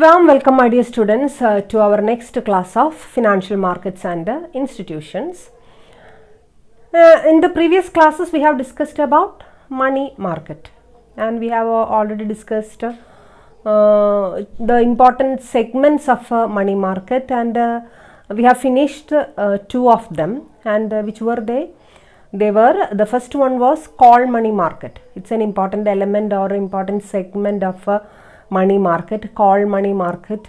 Warm welcome, my dear students, to our next class of Financial Markets and Institutions. In the previous classes, we have discussed about money market, and we have already discussed the important segments of money market, and we have finished two of them. And which were they? The first one was call money market. It's an important element or important segment of money market, call money market,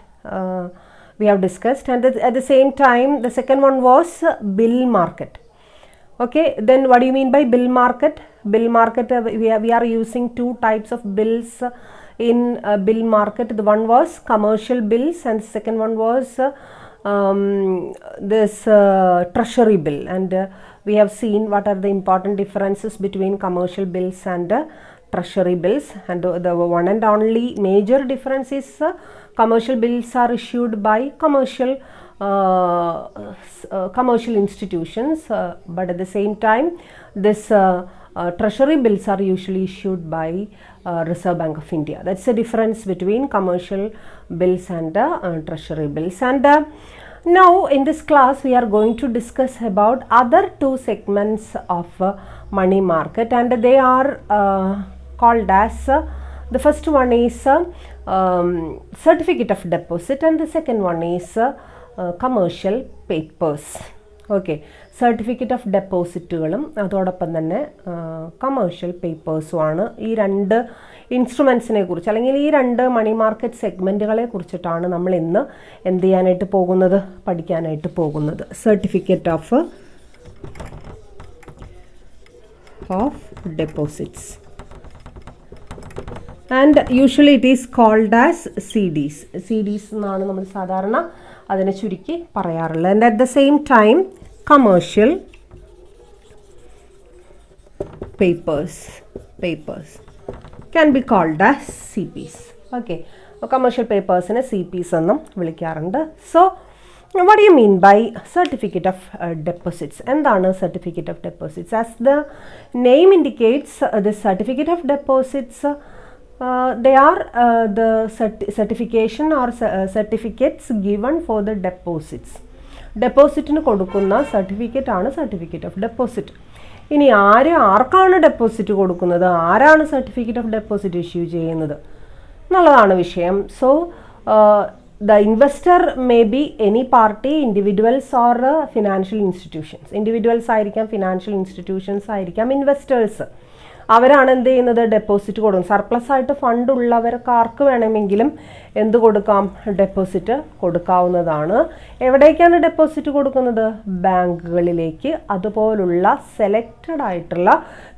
we have discussed. And at the same time, the second one was bill market. Okay, then what do you mean by bill market? Bill market, we are using two types of bills in bill market. The one was commercial bills, and the second one was this treasury bill. And we have seen what are the important differences between commercial bills and treasury bills, and the one and only major difference is commercial bills are issued by commercial institutions, but at the same time this treasury bills are usually issued by Reserve Bank of India. That's the difference between commercial bills and treasury bills. And now in this class we are going to discuss about other two segments of money market, and they are called as the first one is certificate of deposit, and the second one is commercial papers. Okay, certificate of depositകളും അതോടൊപ്പം തന്നെ commercial പേപ്പേഴ്സുമാണ് ഈ രണ്ട് ഇൻസ്ട്രുമെൻസിനെ കുറിച്ച്, അല്ലെങ്കിൽ ഈ രണ്ട് money market സെഗ്മെൻറ്റുകളെ കുറിച്ചിട്ടാണ് നമ്മൾ ഇന്ന് എന്ത് ചെയ്യാനായിട്ട് പോകുന്നത്, പഠിക്കാനായിട്ട് പോകുന്നത്. Certificate of deposits, and usually it is called as CDs. CDs എന്നാണ് നമ്മൾ സാധാരണ അതിനെ ചുരുക്കി പറയാറുള്ളത്. And at the same time commercial papers can be called as CPs. Okay, commercial papers നെ CPs എന്നും വിളിക്കാറുണ്ട്. So what do you mean by certificate of deposits? എന്താണ് certificate of deposits? As the name indicates, the certificate of deposits they are the certification or certificates given for the deposits. ഡെപ്പോസിറ്റിന് കൊടുക്കുന്ന certificate ആണ് certificate of deposit. ഇനി ആർക്കാണ് deposit കൊടുക്കുന്നത്, ആരാണ് certificate of deposit issue ചെയ്യുന്നത് എന്നുള്ളതാണ് വിഷയം. So the investor may be any party, individuals or financial institutions. Individuals ആയിരിക്കാം, ഫിനാൻഷ്യൽ ഇൻസ്റ്റിറ്റ്യൂഷൻസ് ആയിരിക്കാം, ഇൻവെസ്റ്റേഴ്സ്. അവരാണ് എന്ത് ചെയ്യുന്നത്, ഡെപ്പോസിറ്റ് കൊടുക്കും. സർപ്ലസ് ആയിട്ട് ഫണ്ട് ഉള്ളവർക്ക് ആർക്ക് വേണമെങ്കിലും എന്ത് കൊടുക്കാം, ഡെപ്പോസിറ്റ് കൊടുക്കാവുന്നതാണ്. എവിടേക്കാണ് ഡെപ്പോസിറ്റ് കൊടുക്കുന്നത്, ബാങ്കുകളിലേക്ക്, അതുപോലുള്ള സെലക്റ്റഡ് ആയിട്ടുള്ള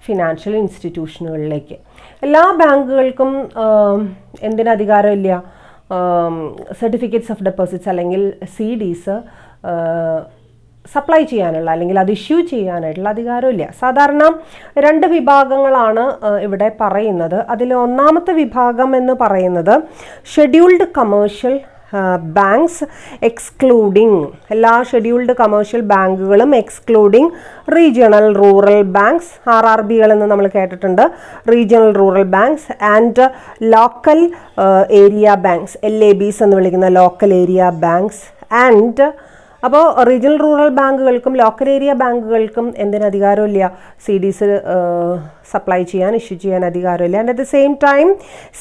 ഫിനാൻഷ്യൽ ഇൻസ്റ്റിറ്റ്യൂഷനുകളിലേക്ക്. എല്ലാ ബാങ്കുകൾക്കും എന്തിന് അധികാരമില്ല, സർട്ടിഫിക്കറ്റ്സ് ഓഫ് ഡെപ്പോസിറ്റ്സ് അല്ലെങ്കിൽ CDs സപ്ലൈ ചെയ്യാനുള്ള അല്ലെങ്കിൽ അത് ഇഷ്യൂ ചെയ്യാനായിട്ടുള്ള അധികാരമില്ല. സാധാരണ രണ്ട് വിഭാഗങ്ങളാണ് ഇവിടെ പറയുന്നത്. അതിൽ ഒന്നാമത്തെ വിഭാഗം എന്ന് പറയുന്നത് ഷെഡ്യൂൾഡ് കമേഴ്ഷ്യൽ ബാങ്ക്സ് എക്സ്ക്ലൂഡിങ്, എല്ലാ ഷെഡ്യൂൾഡ് കമേഴ്ഷ്യൽ ബാങ്കുകളും എക്സ്ക്ലൂഡിങ് റീജിയണൽ റൂറൽ ബാങ്ക്സ്, RRBകൾ എന്ന് നമ്മൾ കേട്ടിട്ടുണ്ട്, regional rural banks and local area banks, LABs എന്ന് വിളിക്കുന്ന ലോക്കൽ ഏരിയ ബാങ്ക്സ്. ആൻഡ് അപ്പോൾ റീജിയണൽ റൂറൽ ബാങ്കുകൾക്കും ലോക്കൽ ഏരിയ ബാങ്കുകൾക്കും എന്തിന് അധികാരമില്ല, CDs സപ്ലൈ ചെയ്യാൻ, ഇഷ്യൂ ചെയ്യാൻ അധികാരമില്ല. And at the same time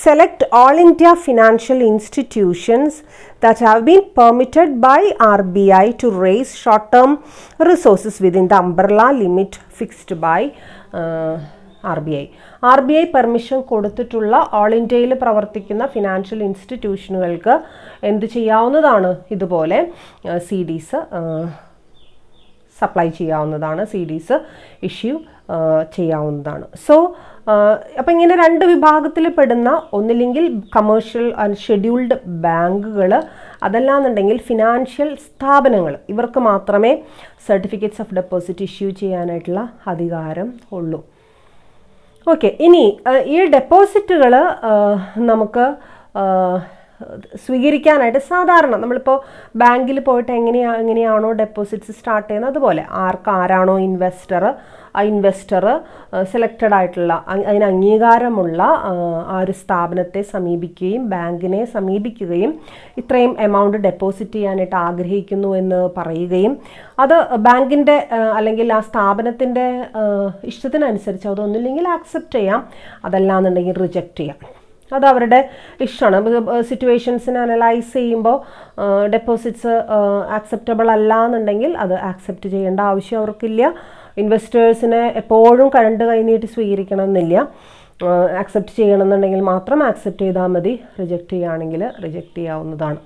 select all India financial institutions that have been permitted by RBI to raise short-term resources within the umbrella limit fixed by RBI permission കൊടുത്തിട്ടുള്ള all ഇന്ത്യയിൽ പ്രവർത്തിക്കുന്ന financial ഇൻസ്റ്റിറ്റ്യൂഷനുകൾക്ക് എന്ത് ചെയ്യാവുന്നതാണ്, ഇതുപോലെ CDs supply ചെയ്യാവുന്നതാണ്, CDs issue ചെയ്യാവുന്നതാണ്. So അപ്പം ഇങ്ങനെ രണ്ട് വിഭാഗത്തിൽ പെടുന്ന, ഒന്നില്ലെങ്കിൽ കമേഴ്ഷ്യൽ ആൻഡ് ഷെഡ്യൂൾഡ് ബാങ്കുകൾ, അതല്ലാന്നുണ്ടെങ്കിൽ ഫിനാൻഷ്യൽ സ്ഥാപനങ്ങൾ, ഇവർക്ക് മാത്രമേ സർട്ടിഫിക്കറ്റ്സ് ഓഫ് ഡെപ്പോസിറ്റ് ഇഷ്യൂ ചെയ്യാനായിട്ടുള്ള അധികാരം ഉള്ളൂ. ഓക്കെ, ഇനി ഈ ഡെപ്പോസിറ്റുകൾ നമുക്ക് സ്വീകരിക്കാനായിട്ട് സാധാരണ നമ്മളിപ്പോൾ ബാങ്കിൽ പോയിട്ട് എങ്ങനെയാണോ ഡെപ്പോസിറ്റ്സ് സ്റ്റാർട്ട് ചെയ്യുന്നത് അതുപോലെ ആരാണോ ഇൻവെസ്റ്റർ, ആ ഇൻവെസ്റ്റർ സെലക്റ്റഡ് ആയിട്ടുള്ള അതിന് അംഗീകാരമുള്ള ആ ഒരു സ്ഥാപനത്തെ സമീപിക്കുകയും ബാങ്കിനെ സമീപിക്കുകയും ഇത്രയും എമൗണ്ട് ഡെപ്പോസിറ്റ് ചെയ്യാനായിട്ട് ആഗ്രഹിക്കുന്നു എന്ന് പറയുകയും അത് ബാങ്കിൻ്റെ അല്ലെങ്കിൽ ആ സ്ഥാപനത്തിൻ്റെ ഇഷ്ടത്തിനനുസരിച്ച് അതൊന്നുമില്ലെങ്കിൽ ആക്സെപ്റ്റ് ചെയ്യാം, അതല്ലാന്നുണ്ടെങ്കിൽ റിജക്റ്റ് ചെയ്യാം. അത് അവരുടെ ഇഷ്ടമാണ്. സിറ്റുവേഷൻസിനെ അനലൈസ് ചെയ്യുമ്പോൾ ഡെപ്പോസിറ്റ്സ് ആക്സെപ്റ്റബിൾ അല്ല എന്നുണ്ടെങ്കിൽ അത് ആക്സെപ്റ്റ് ചെയ്യേണ്ട ആവശ്യം അവർക്കില്ല. ഇൻവെസ്റ്റേഴ്സിനെ എപ്പോഴും കരണ്ട് കൈനീട്ടി സ്വീകരിക്കണം എന്നില്ല. ആക്സെപ്റ്റ് ചെയ്യണമെന്നുണ്ടെങ്കിൽ മാത്രം ആക്സെപ്റ്റ് ചെയ്താൽ മതി, റിജക്റ്റ് ചെയ്യുകയാണെങ്കിൽ റിജക്റ്റ് ചെയ്യാവുന്നതാണ്.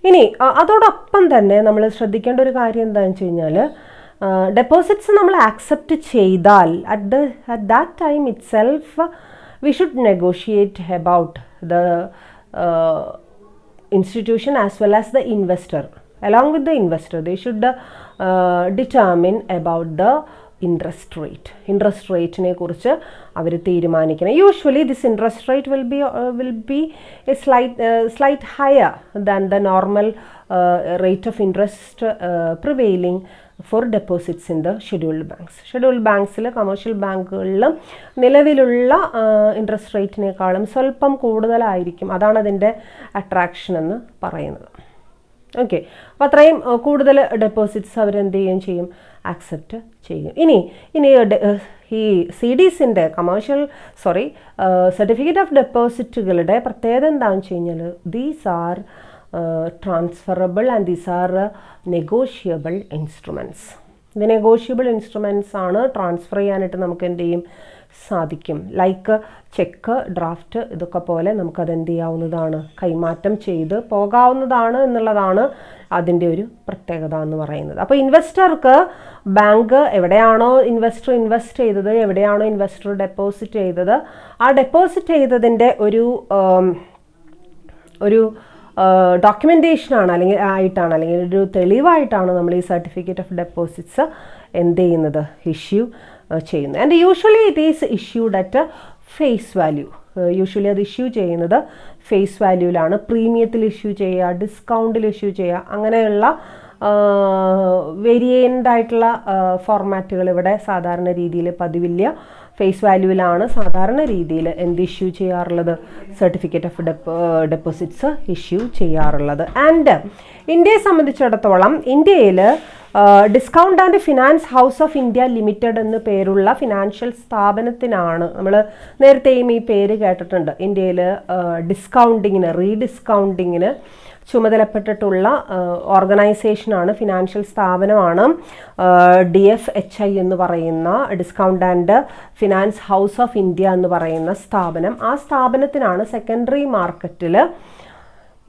ഇനി അതോടൊപ്പം തന്നെ നമ്മൾ ശ്രദ്ധിക്കേണ്ട ഒരു കാര്യം എന്താണെന്ന് വെച്ച് കഴിഞ്ഞാൽ ഡെപ്പോസിറ്റ്സ് നമ്മൾ ആക്സെപ്റ്റ് ചെയ്താൽ at that time it self we should negotiate about the institution as well as the investor. Along with the investor, they should determine about the interest rate. Interest rate ne kurichu അവർ തീരുമാനിക്കണം. Usually this interest rate will be a slight higher than the normal rate of interest prevailing for deposits in the scheduled banks. Scheduled banks commercial ബാങ്കുകളിലും നിലവിലുള്ള interest റേറ്റിനേക്കാളും സ്വല്പം കൂടുതലായിരിക്കും. അതാണ് അതിൻ്റെ attraction എന്ന് പറയുന്നത്. Okay, അപ്പോൾ അത്രയും കൂടുതൽ ഡെപ്പോസിറ്റ്സ് അവരെന്ത് ചെയ്യുകയും ചെയ്യും, ആക്സെപ്റ്റ് ചെയ്യും. ഇനി ഈ CDSൻ്റെ സർട്ടിഫിക്കറ്റ് ഓഫ് ഡെപ്പോസിറ്റുകളുടെ പ്രത്യേകത എന്താണെന്ന് വെച്ച് കഴിഞ്ഞാൽ these are transferable and these are negotiable instruments. ഇത് നെഗോഷ്യബിൾ ഇൻസ്ട്രുമെൻറ്റ്സ് ആണ്. ട്രാൻസ്ഫർ ചെയ്യാനായിട്ട് നമുക്ക് എന്ത് ചെയ്യും സാധിക്കും. ലൈക്ക് ചെക്ക്, ഡ്രാഫ്റ്റ് ഇതൊക്കെ പോലെ നമുക്കത് എന്ത് ചെയ്യാവുന്നതാണ്, കൈമാറ്റം ചെയ്ത് പോകാവുന്നതാണ് എന്നുള്ളതാണ് അതിൻ്റെ ഒരു പ്രത്യേകത എന്ന് പറയുന്നത്. അപ്പോൾ ഇൻവെസ്റ്റർക്ക് ബാങ്ക് എവിടെയാണോ ഇൻവെസ്റ്റർ ഇൻവെസ്റ്റ് ചെയ്തത്, എവിടെയാണോ ഇൻവെസ്റ്റർ ഡെപ്പോസിറ്റ് ചെയ്തത്, ആ ഡെപ്പോസിറ്റ് ചെയ്തതിൻ്റെ ഒരു ഡോക്യുമെൻറ്റേഷനാണ് അല്ലെങ്കിൽ ഒരു തെളിവായിട്ടാണ് നമ്മൾ ഈ സർട്ടിഫിക്കറ്റ് ഓഫ് ഡെപ്പോസിറ്റ്സ് എന്ത് ചെയ്യുന്നത്, ഇഷ്യൂ ചെയ്യുന്നത്. And usually it is issued at face value. Usually അത് ഇഷ്യൂ ചെയ്യുന്നത് ഫേസ് വാല്യൂവിലാണ്. പ്രീമിയത്തിൽ ഇഷ്യൂ ചെയ്യുക, ഡിസ്കൗണ്ടിൽ ഇഷ്യൂ ചെയ്യുക, അങ്ങനെയുള്ള വേരിയൻ്റ് ആയിട്ടുള്ള ഫോർമാറ്റുകൾ ഇവിടെ സാധാരണ രീതിയിൽ പതിവില്ല. ഫേസ് വാല്യൂവിലാണ് സാധാരണ രീതിയിൽ എന്ത് ഇഷ്യൂ ചെയ്യാറുള്ളത്, സർട്ടിഫിക്കറ്റ് ഓഫ് ഡെപ്പോസിറ്റ്സ് ഇഷ്യൂ ചെയ്യാറുള്ളത്. ആൻഡ് ഇന്ത്യയെ സംബന്ധിച്ചിടത്തോളം ഇന്ത്യയിൽ discount and finance house of India limited എന്ന് പേരുള്ള ഫിനാൻഷ്യൽ സ്ഥാപനത്തിനാണ്, നമ്മൾ നേരത്തെയും ഈ പേര് കേട്ടിട്ടുണ്ട്, ഇന്ത്യയിൽ റീഡിസ്കൗണ്ടിങ്ങിന് ചുമതലപ്പെട്ടിട്ടുള്ള ഓർഗനൈസേഷനാണ്, ഫിനാൻഷ്യൽ സ്ഥാപനമാണ് DFHI എന്ന് പറയുന്ന discount and finance house of India എന്ന് പറയുന്ന സ്ഥാപനം. ആ സ്ഥാപനത്തിനാണ് സെക്കൻഡറി മാർക്കറ്റിൽ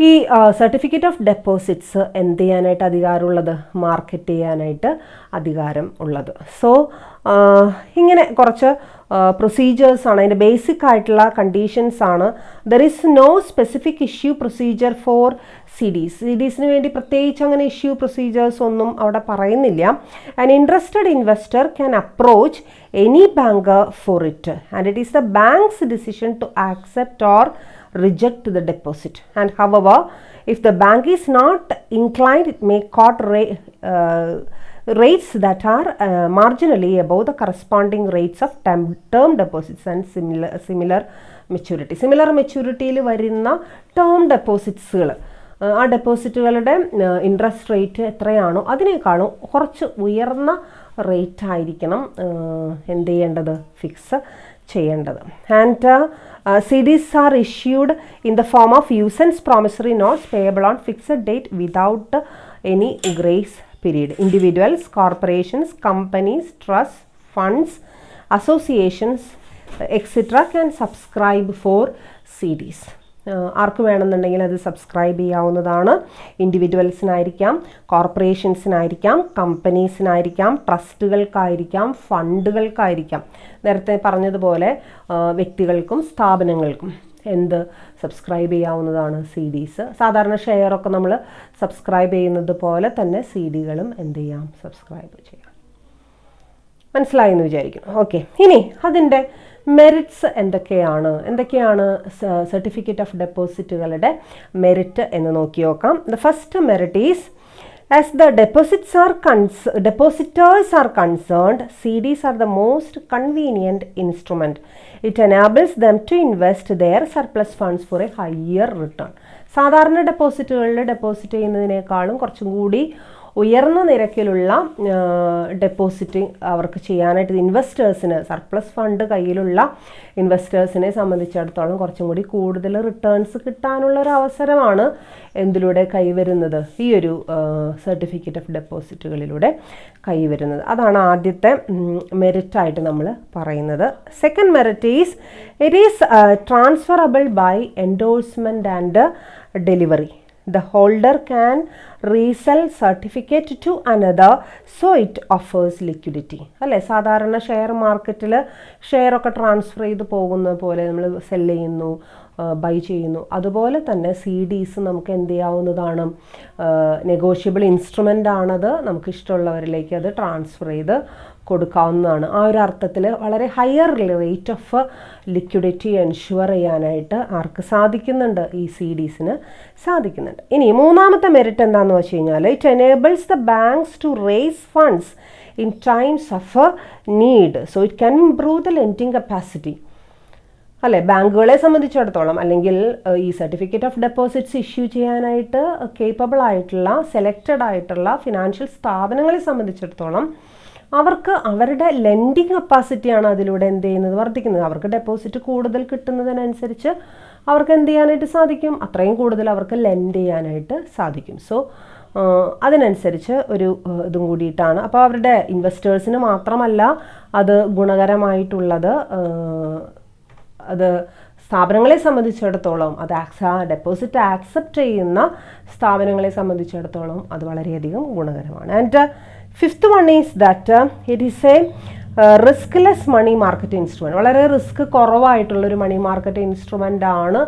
ഈ സർട്ടിഫിക്കറ്റ് ഓഫ് ഡെപ്പോസിറ്റ്സ് എന്ത് ചെയ്യാനായിട്ട് അധികാരമുള്ളത്, മാർക്കറ്റ് ചെയ്യാനായിട്ട് അധികാരം ഉള്ളത്. സോ ഇങ്ങനെ കുറച്ച് പ്രൊസീജിയേഴ്സാണ്, അതിൻ്റെ ബേസിക് ആയിട്ടുള്ള കണ്ടീഷൻസ് ആണ്. There is no specific issue procedure for CDSന് വേണ്ടി പ്രത്യേകിച്ച് അങ്ങനെ ഇഷ്യൂ പ്രൊസീജിയേഴ്സ് ഒന്നും അവിടെ പറയുന്നില്ല. An interested investor can approach any bank for it and it is the bank's decision to accept or reject the deposit, and however if the bank is not inclined it may quote rates that are marginally above the corresponding rates of term deposits and similar maturity വരുന്ന term ഡെപ്പോസിറ്റ്സുകൾ, ആ ഡെപ്പോസിറ്റുകളുടെ interest rate എത്രയാണോ അതിനേക്കാളും കുറച്ച് ഉയർന്ന rate ആയിരിക്കണം എന്ത് ചെയ്യേണ്ടത്, fix ചെയ്യേണ്ടത്. And CDs are issued in the form of usance promissory notes payable on fixed date without any grace period. Individuals, corporations, companies, trusts, funds, associations, etc. can subscribe for CDs. ആർക്ക് വേണമെന്നുണ്ടെങ്കിൽ അത് subscribe ചെയ്യാവുന്നതാണ്. ഇൻഡിവിജ്വൽസിനായിരിക്കാം, കോർപ്പറേഷൻസിനായിരിക്കാം, കമ്പനീസിനായിരിക്കാം, ട്രസ്റ്റുകൾക്കായിരിക്കാം, ഫണ്ടുകൾക്കായിരിക്കാം. നേരത്തെ പറഞ്ഞതുപോലെ വ്യക്തികൾക്കും സ്ഥാപനങ്ങൾക്കും എന്ത് subscribe ചെയ്യാവുന്നതാണ്, CDs. സാധാരണ ഷെയറൊക്കെ നമ്മൾ സബ്സ്ക്രൈബ് ചെയ്യുന്നത് പോലെ തന്നെ CDകളും എന്ത് ചെയ്യാം, സബ്സ്ക്രൈബ് ചെയ്യാം. മനസ്സിലായെന്ന് വിചാരിക്കുന്നു. ഓക്കെ, ഇനി അതിൻ്റെ മെറിറ്റ്സ് എന്തൊക്കെയാണ് സർട്ടിഫിക്കറ്റ് ഓഫ് ഡെപ്പോസിറ്റുകളുടെ മെറിറ്റ് എന്ന് നോക്കി നോക്കാം. The first merit is as the depositors are concerned, CDs are the most convenient instrument. It enables them to invest their surplus funds for a higher return. സാധാരണ ഡെപ്പോസിറ്റുകളിൽ deposit ചെയ്യുന്നതിനേക്കാളും കുറച്ചും കൂടി ഉയർന്ന നിരക്കിലുള്ള deposit അവർക്ക് ചെയ്യാനായിട്ട് ഇൻവെസ്റ്റേഴ്സിന്, സർപ്ലസ് ഫണ്ട് കയ്യിലുള്ള ഇൻവെസ്റ്റേഴ്സിനെ സംബന്ധിച്ചിടത്തോളം കുറച്ചും കൂടി കൂടുതൽ റിട്ടേൺസ് കിട്ടാനുള്ള ഒരു അവസരമാണ് എന്തിലൂടെ കൈവരുന്നത്, ഈ ഒരു സർട്ടിഫിക്കറ്റ് ഓഫ് ഡെപ്പോസിറ്റുകളിലൂടെ കൈവരുന്നത്. അതാണ് ആദ്യത്തെ മെറിറ്റായിട്ട് നമ്മൾ പറയുന്നത്. Second merit is it is transferable by endorsement and delivery. The holder can resell certificate to another, so it offers liquidity. അല്ലേ, സാധാരണ ഷെയർ മാർക്കറ്റിൽ ഷെയറൊക്കെ ട്രാൻസ്ഫർ ചെയ്ത് പോകുന്ന പോലെ നമ്മൾ സെല് ചെയ്യുന്നു, ബൈ ചെയ്യുന്നു. അതുപോലെ തന്നെ CDs നമുക്ക് എന്ത് ചെയ്യാവുന്നതാണ്, നെഗോഷ്യബിൾ ഇൻസ്ട്രുമെൻ്റ് ആണത്, നമുക്ക് ഇഷ്ടമുള്ളവരിലേക്ക് അത് ട്രാൻസ്ഫർ ചെയ്ത് കൊടുക്കാവുന്നതാണ്. ആ ഒരു അർത്ഥത്തിൽ വളരെ higher rate of liquidity ensure ചെയ്യാനായിട്ട് ആർക്ക് സാധിക്കുന്നുണ്ട്, ഈ CDsന് സാധിക്കുന്നുണ്ട്. ഇനി മൂന്നാമത്തെ മെറിറ്റ് എന്താണെന്ന് വെച്ച് കഴിഞ്ഞാൽ it enables the banks to raise funds in times of need, so it can improve the lending capacity. അല്ലേ, ബാങ്കുകളെ സംബന്ധിച്ചിടത്തോളം അല്ലെങ്കിൽ ഈ സർട്ടിഫിക്കറ്റ് ഓഫ് ഡെപ്പോസിറ്റ്സ് ഇഷ്യൂ ചെയ്യാനായിട്ട് കേപ്പബിൾ ആയിട്ടുള്ള സെലക്റ്റഡ് ആയിട്ടുള്ള ഫിനാൻഷ്യൽ സ്ഥാപനങ്ങളെ സംബന്ധിച്ചിടത്തോളം അവർക്ക് അവരുടെ ലെൻഡിങ് കപ്പാസിറ്റിയാണ് അതിലൂടെ എന്ത് ചെയ്യുന്നത്, വർദ്ധിക്കുന്നത്. അവർക്ക് ഡെപ്പോസിറ്റ് കൂടുതൽ കിട്ടുന്നതിനനുസരിച്ച് അവർക്ക് എന്ത് ചെയ്യാനായിട്ട് സാധിക്കും, അത്രയും കൂടുതൽ അവർക്ക് ലെൻഡ് ചെയ്യാനായിട്ട് സാധിക്കും. സോ അതിനനുസരിച്ച് ഒരു ഇതും കൂടിയിട്ടാണ്. അപ്പോൾ അവരുടെ ഇൻവെസ്റ്റേഴ്സിന് മാത്രമല്ല അത് ഗുണകരമായിട്ടുള്ളത്, അത് സ്ഥാപനങ്ങളെ സംബന്ധിച്ചിടത്തോളം, അത് ഡെപ്പോസിറ്റ് ആക്സെപ്റ്റ് ചെയ്യുന്ന സ്ഥാപനങ്ങളെ സംബന്ധിച്ചിടത്തോളം അത് വളരെയധികം ഗുണകരമാണ്. And fifth one is that it is a riskless money market instrument. വളരെ റിസ്ക് കുറവായിട്ടുള്ളൊരു മണി മാർക്കറ്റ് ഇൻസ്ട്രുമെൻ്റ് ആണ്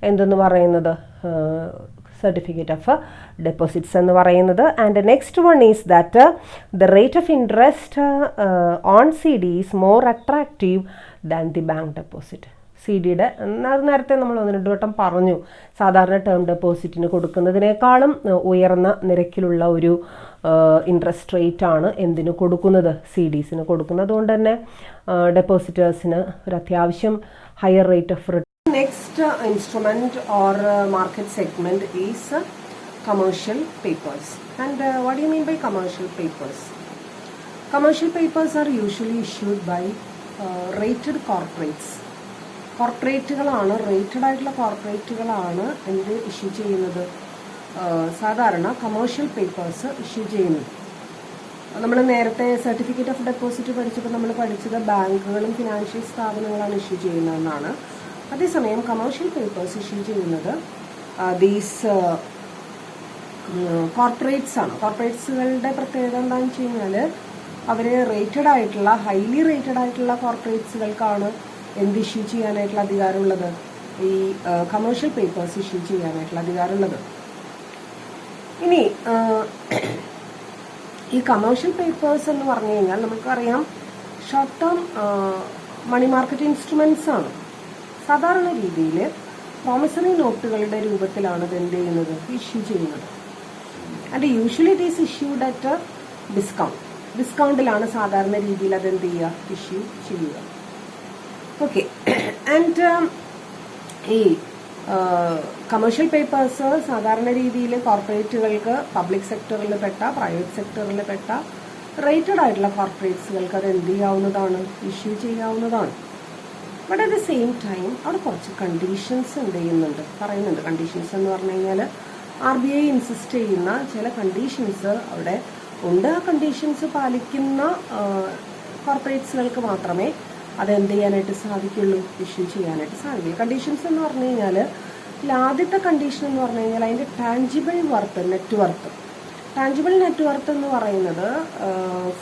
എന്തെന്ന് പറയുന്നത്, സർട്ടിഫിക്കറ്റ് ഓഫ് ഡെപ്പോസിറ്റ്സ് എന്ന് പറയുന്നത്. And next one is that the rate of interest on CD is more attractive than the bank deposit. CD-യുടെ നേരത്തെ നമ്മൾ 1-2 വട്ടം പറഞ്ഞു, സാധാരണ ടേം ഡെപ്പോസിറ്റിന് കൊടുക്കുന്നതിനേക്കാളും ഉയർന്ന നിരക്കിലുള്ള ഒരു ഇൻട്രസ്റ്റ് റേറ്റ് ആണ് എന്തിനു കൊടുക്കുന്നത്, CDsന് കൊടുക്കുന്നത്. അതുകൊണ്ട് തന്നെ ഡെപ്പോസിറ്റേഴ്സിന് ഒരു അത്യാവശ്യം higher rate of return. Next instrument or market segment is commercial papers. And what do you mean by commercial papers? Commercial papers are usually issued by rated corporates. കോർപ്പറേറ്റുകളാണ്, റേറ്റഡ് ആയിട്ടുള്ള കോർപ്പറേറ്റുകളാണ് എന്ത് ഇഷ്യൂ ചെയ്യുന്നത്, സാധാരണ കമേഴ്ഷ്യൽ പേപ്പേഴ്സ് ഇഷ്യൂ ചെയ്യുന്നത്. നമ്മൾ നേരത്തെ certificate of deposit പഠിച്ചപ്പോൾ നമ്മൾ പഠിച്ചത് ബാങ്കുകളും ഫിനാൻഷ്യൽ സ്ഥാപനങ്ങളാണ് ഇഷ്യൂ ചെയ്യുന്നതെന്നാണ്. അതേസമയം കമേഴ്ഷ്യൽ പേപ്പേഴ്സ് ഇഷ്യൂ ചെയ്യുന്നത് ദീസ് കോർപ്പറേറ്റ്സ് ആണ്. കോർപ്പറേറ്റ്സുകളുടെ പ്രത്യേകത എന്താണെന്ന് വെച്ച് കഴിഞ്ഞാൽ അവർ റേറ്റഡ് ആയിട്ടുള്ള, ഹൈലി റേറ്റഡ് ആയിട്ടുള്ള കോർപ്പറേറ്റ്സുകൾക്കാണ് എന്ത് ഇഷ്യൂ ചെയ്യാനായിട്ടുള്ള അധികാരമുള്ളത്, ഈ കമേഴ്ഷ്യൽ പേപ്പേഴ്സ് ഇഷ്യൂ ചെയ്യാനായിട്ടുള്ള അധികാരമുള്ളത്. ഇനി ഈ കമേഴ്ഷ്യൽ പേപ്പേഴ്സ് എന്ന് പറഞ്ഞു കഴിഞ്ഞാൽ നമുക്കറിയാം short term money market instruments ആണ്. സാധാരണ രീതിയിൽ പ്രോമിസറി നോട്ടുകളുടെ രൂപത്തിലാണ് ഇത് എന്ത് ചെയ്യുന്നത്, ഇഷ്യൂ ചെയ്യുന്നത്. And usually it is issued at ഡിസ്കൗണ്ടിലാണ് സാധാരണ രീതിയിൽ അതെന്ത് ചെയ്യുക, ഇഷ്യൂ ചെയ്യുക. ഓക്കെ. ആൻഡ് ഈ കമേഴ്ഷ്യൽ പേപ്പേഴ്സ് സാധാരണ രീതിയിൽ കോർപ്പറേറ്റുകൾക്ക്, പബ്ലിക് സെക്ടറിൽ പെട്ട, പ്രൈവറ്റ് സെക്ടറിൽ പെട്ട റേറ്റഡ് ആയിട്ടുള്ള കോർപ്പറേറ്റ്സുകൾക്ക് അത് എന്ത് ചെയ്യാവുന്നതാണ്, ഇഷ്യൂ ചെയ്യാവുന്നതാണ്. But at the same time അവിടെ കുറച്ച് കണ്ടീഷൻസ് എന്ത് ചെയ്യുന്നുണ്ട്, പറയുന്നുണ്ട്. കണ്ടീഷൻസ് എന്ന് പറഞ്ഞു കഴിഞ്ഞാൽ RBI ഇൻസിസ്റ്റ് ചെയ്യുന്ന ചില കണ്ടീഷൻസ് അവിടെ ഉണ്ട്. ആ കണ്ടീഷൻസ് പാലിക്കുന്ന കോർപ്പറേറ്റ്സുകൾക്ക് മാത്രമേ അതെന്ത് ചെയ്യാനായിട്ട് സാധിക്കുള്ളൂ, ഇഷ്യൂ ചെയ്യാനായിട്ട് സാധിക്കുള്ളൂ. കണ്ടീഷൻസ് എന്ന് പറഞ്ഞു കഴിഞ്ഞാൽ ആദ്യത്തെ കണ്ടീഷൻ എന്ന് പറഞ്ഞു കഴിഞ്ഞാൽ അതിൻ്റെ tangible worth, net worth. Tangible net worth എന്ന് പറയുന്നത്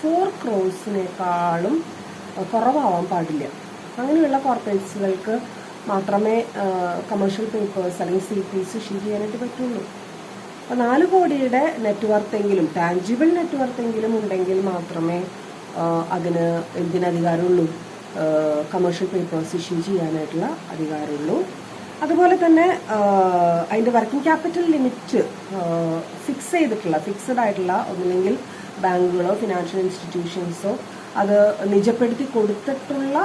4 crores കുറവാവാൻ പാടില്ല. അങ്ങനെയുള്ള കോർപ്പറേറ്റ്സുകൾക്ക് മാത്രമേ കമേഴ്ഷ്യൽ പേപ്പേഴ്സ് അല്ലെങ്കിൽ CPs ഇഷ്യൂ ചെയ്യാനായിട്ട് പറ്റുള്ളൂ. അപ്പോൾ 4 കോടിയുടെ net worth tangible net worth ഉണ്ടെങ്കിൽ മാത്രമേ അതിന് എന്തിനധികാരമുള്ളൂ, കമേഴ്ഷ്യൽ പേപ്പേഴ്സ് ഇഷ്യൂ ചെയ്യാനായിട്ടുള്ള അധികാരമുള്ളൂ. അതുപോലെ തന്നെ അതിൻ്റെ വർക്കിംഗ് ക്യാപിറ്റൽ ലിമിറ്റ് ഫിക്സഡ് ആയിട്ടുള്ള ഒന്നില്ലെങ്കിൽ ബാങ്കുകളോ ഫിനാൻഷ്യൽ ഇൻസ്റ്റിറ്റ്യൂഷൻസോ അത് നിജപ്പെടുത്തി കൊടുത്തിട്ടുള്ള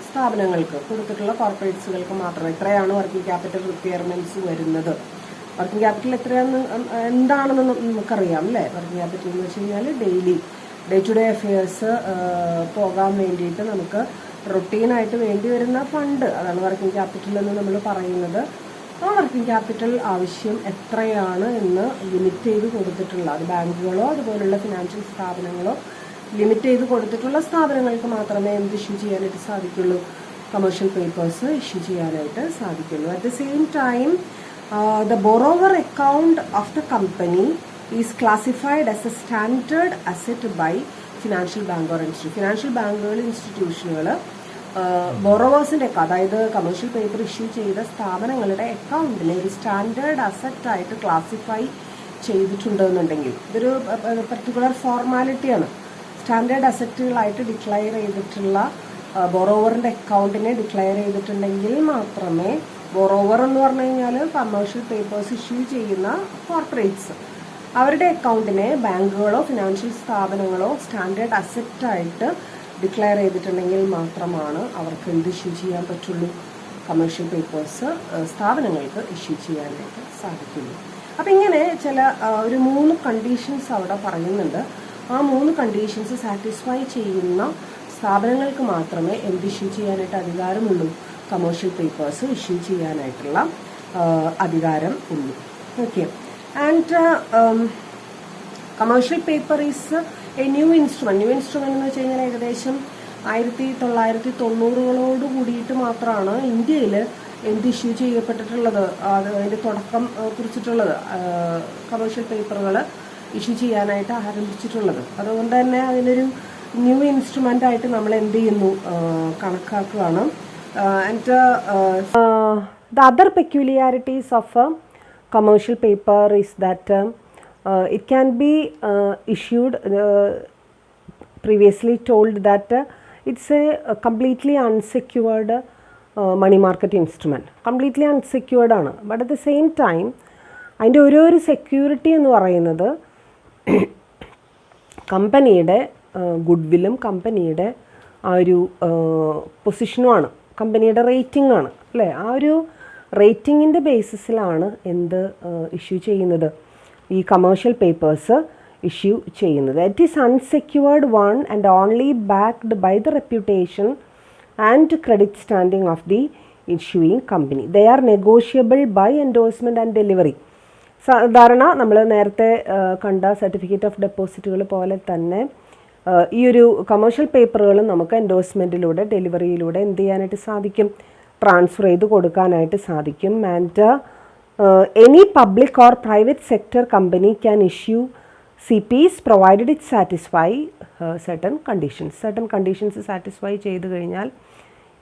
സ്ഥാപനങ്ങൾക്ക്, കൊടുത്തിട്ടുള്ള കോർപ്പറേറ്റ്സുകൾക്ക് മാത്രമേ ഇത്രയാണ് വർക്കിംഗ് ക്യാപിറ്റൽ റിക്വയർമെൻറ്റ്സ് വരുന്നത്. വർക്കിംഗ് ക്യാപിറ്റൽ എന്താണെന്ന് നമുക്കറിയാം അല്ലേ? വർക്കിംഗ് ക്യാപിറ്റൽ എന്ന് വെച്ച് കഴിഞ്ഞാൽ ഡേ ടു ഡേ അഫെയേഴ്സ് പോകാൻ വേണ്ടിയിട്ട് നമുക്ക് റൊട്ടീനായിട്ട് വേണ്ടി വരുന്ന ഫണ്ട്, അതാണ് വർക്കിംഗ് ക്യാപിറ്റൽ എന്ന് നമ്മൾ പറയുന്നത്. ആ വർക്കിംഗ് ക്യാപിറ്റൽ ആവശ്യം എത്രയാണ് എന്ന് ലിമിറ്റ് ചെയ്ത് കൊടുത്തിട്ടുള്ള, അത് ബാങ്കുകളോ അതുപോലുള്ള ഫിനാൻഷ്യൽ സ്ഥാപനങ്ങളോ ലിമിറ്റ് ചെയ്ത് കൊടുത്തിട്ടുള്ള സ്ഥാപനങ്ങൾക്ക് മാത്രമേ എന്ത് ഇഷ്യൂ ചെയ്യാനായിട്ട് സാധിക്കുള്ളൂ? കമേഴ്ഷ്യൽ പേപ്പേഴ്സ് ഇഷ്യൂ ചെയ്യാനായിട്ട് സാധിക്കുള്ളൂ. At the same time the borrower account of the company is classified as a standard asset by financial bank or institution. Financial ബാങ്കുകൾ, ഇൻസ്റ്റിറ്റ്യൂഷനുകൾ ബോറോവേഴ്സിൻ്റെ, അതായത് കമേഴ്ഷ്യൽ പേപ്പർ ഇഷ്യൂ ചെയ്ത സ്ഥാപനങ്ങളുടെ അക്കൗണ്ടിനെ ഒരു സ്റ്റാൻഡേർഡ് അസറ്റായിട്ട് ക്ലാസിഫൈ ചെയ്തിട്ടുണ്ടെന്നുണ്ടെങ്കിൽ, ഇതൊരു പർട്ടിക്കുലർ ഫോർമാലിറ്റിയാണ്. സ്റ്റാൻഡേർഡ് അസറ്റുകളായിട്ട് ഡിക്ലെയർ ചെയ്തിട്ടുള്ള ബോറോവറിൻ്റെ അക്കൗണ്ടിനെ declare ചെയ്തിട്ടുണ്ടെങ്കിൽ മാത്രമേ borrower എന്ന് പറഞ്ഞു കഴിഞ്ഞാൽ കമേഴ്ഷ്യൽ പേപ്പേഴ്സ് ഇഷ്യൂ ചെയ്യുന്ന കോർപ്പറേറ്റ്സ്, അവരുടെ അക്കൗണ്ടിനെ ബാങ്കുകളോ ഫിനാൻഷ്യൽ സ്ഥാപനങ്ങളോ സ്റ്റാൻഡേർഡ് അസറ്റായിട്ട് ഡിക്ലെയർ ചെയ്തിട്ടുണ്ടെങ്കിൽ മാത്രമാണ് അവർക്ക് എന്ത് ഇഷ്യൂ ചെയ്യാൻ പറ്റുള്ളൂ? കമേഴ്ഷ്യൽ പേപ്പേഴ്സ് സ്ഥാപനങ്ങൾക്ക് ഇഷ്യൂ ചെയ്യാനായിട്ട് സാധിക്കുള്ളൂ. അപ്പം ഇങ്ങനെ ഒരു 3 കണ്ടീഷൻസ് അവിടെ പറയുന്നുണ്ട്. ആ 3 കണ്ടീഷൻസ് സാറ്റിസ്ഫൈ ചെയ്യുന്ന സ്ഥാപനങ്ങൾക്ക് മാത്രമേ എന്ത് ഇഷ്യൂ ചെയ്യാനായിട്ട് അധികാരമുള്ളൂ? കമേഴ്ഷ്യൽ പേപ്പേഴ്സ് ഇഷ്യൂ ചെയ്യാനായിട്ടുള്ള അധികാരം ഉള്ളൂ. Okay. And commercial paper is A new instrument എന്ന് വെച്ച് കഴിഞ്ഞാൽ ഏകദേശം 1990-കളോട് കൂടിയിട്ട് മാത്രമാണ് ഇന്ത്യയിൽ എന്ത് ഇഷ്യൂ ചെയ്യപ്പെട്ടിട്ടുള്ളത്, അതിൻ്റെ തുടക്കം കുറിച്ചിട്ടുള്ളത്, കമേഴ്ഷ്യൽ പേപ്പറുകൾ ഇഷ്യൂ ചെയ്യാനായിട്ട് ആരംഭിച്ചിട്ടുള്ളത്. അതുകൊണ്ട് തന്നെ അതിനൊരു ന്യൂ ഇൻസ്ട്രുമെൻ്റ് ആയിട്ട് നമ്മൾ എന്ത് ചെയ്യുന്നു? കണക്കാക്കുകയാണ്. The other peculiarities of a commercial paper is that it can be issued, previously told that it's a completely unsecured money market instrument. Completely unsecured ആണ്. But at the same time അതിൻ്റെ ഒരു security എന്ന് പറയുന്നത് കമ്പനിയുടെ ഗുഡ്വില്ലും കമ്പനിയുടെ ആ ഒരു പൊസിഷനുമാണ്, കമ്പനിയുടെ റേറ്റിംഗ് ആണ് അല്ലേ? ആ ഒരു റേറ്റിങ്ങിൻ്റെ ബേസിസിലാണ് എന്ത് ഇഷ്യൂ ചെയ്യുന്നത്? ഈ കമേഴ്ഷ്യൽ പേപ്പേഴ്സ് ഇഷ്യൂ ചെയ്യുന്നത്. It is unsecured one and only backed by the reputation and credit standing of the issuing company. They are negotiable by endorsement and delivery. സാധാരണ നമ്മൾ നേരത്തെ കണ്ട സർട്ടിഫിക്കറ്റ് ഓഫ് ഡെപ്പോസിറ്റുകൾ പോലെ തന്നെ ഈ ഒരു കമേഴ്ഷ്യൽ പേപ്പറുകൾ നമുക്ക് എൻഡോഴ്സ്മെൻറ്റിലൂടെ ഡെലിവറിയിലൂടെ എന്ത് ചെയ്യാനായിട്ട് സാധിക്കും? ട്രാൻസ്ഫർ ചെയ്ത് കൊടുക്കാനായിട്ട് സാധിക്കും. And any public or private sector company can issue CPs provided it satisfy certain conditions. Certain conditions satisfy ചെയ്ത് കഴിഞ്ഞാൽ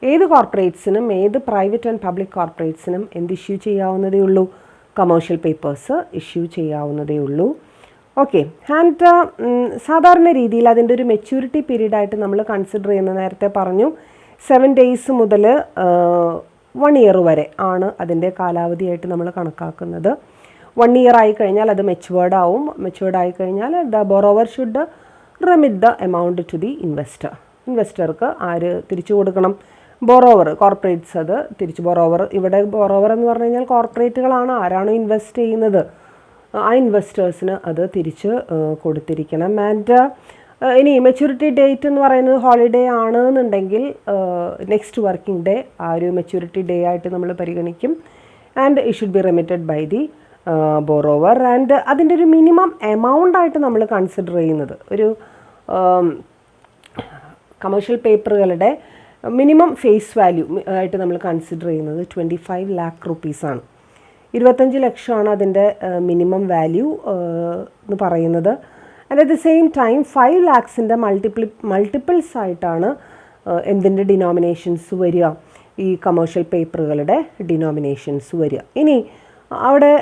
ഏത് കോർപ്പറേറ്റ്സിനും ഏത് പ്രൈവറ്റ് ആൻഡ് പബ്ലിക് കോർപ്പറേറ്റ്സിനും എന്ത് ഇഷ്യൂ ചെയ്യാവുന്നതേ ഉള്ളൂ? കമേഴ്ഷ്യൽ പേപ്പേഴ്സ് ഇഷ്യൂ ചെയ്യാവുന്നതേ ഉള്ളൂ. ഓക്കെ. ആൻഡ് സാധാരണ രീതിയിൽ അതിൻ്റെ ഒരു മെച്യൂരിറ്റി പീരീഡായിട്ട് നമ്മൾ കൺസിഡർ ചെയ്യുന്ന, നേരത്തെ പറഞ്ഞു 7 days മുതൽ 1 year വരെ ആണ് അതിൻ്റെ കാലാവധിയായിട്ട് നമ്മൾ കണക്കാക്കുന്നത്. 1 year ആയി കഴിഞ്ഞാൽ അത് മെച്ചുവേർഡ് ആവും. മെച്ചുവേർഡ് ആയി കഴിഞ്ഞാൽ the borrower should remit the amount to the investor. ഇൻവെസ്റ്റർക്ക് ആര് തിരിച്ചു കൊടുക്കണം? ബോറോവർ, കോർപ്പറേറ്റ്സ് അത് തിരിച്ച് ബോറോവർ. ഇവിടെ ബോറോവർ എന്ന് പറഞ്ഞു കഴിഞ്ഞാൽ കോർപ്പറേറ്റുകളാണ്. ആരാണോ ഇൻവെസ്റ്റ് ചെയ്യുന്നത് ആ ഇൻവെസ്റ്റേഴ്സിന് അത് തിരിച്ച് കൊടുത്തിരിക്കണം. ആൻഡ് ഇനി മെച്യൂരിറ്റി ഡേറ്റ് എന്ന് പറയുന്നത് ഹോളിഡേ ആണ് എന്നുണ്ടെങ്കിൽ നെക്സ്റ്റ് വർക്കിംഗ് ഡേ ആ ഒരു മെച്യൂരിറ്റി ഡേ ആയിട്ട് നമ്മൾ പരിഗണിക്കും. And it should be remitted by the borrower. And അതിൻ്റെ ഒരു മിനിമം എമൗണ്ട് ആയിട്ട് നമ്മൾ കൺസിഡർ ചെയ്യുന്നത്, ഒരു കമേഴ്ഷ്യൽ പേപ്പറുകളുടെ മിനിമം ഫേസ് വാല്യൂ ആയിട്ട് നമ്മൾ കൺസിഡർ ചെയ്യുന്നത് 25 lakh rupees ആണ്. 25 ലക്ഷമാണ് അതിൻ്റെ മിനിമം വാല്യൂ എന്ന് പറയുന്നത്. And at the same time 5 lakhs-ൻ്റെ മൾട്ടിപ്പിൾസ് ആയിട്ടാണ് എന്തിൻ്റെ ഡിനോമിനേഷൻസ് വരിക? ഈ കമേഴ്ഷ്യൽ പേപ്പറുകളുടെ ഡിനോമിനേഷൻസ് വരിക. ഇനി അവിടെ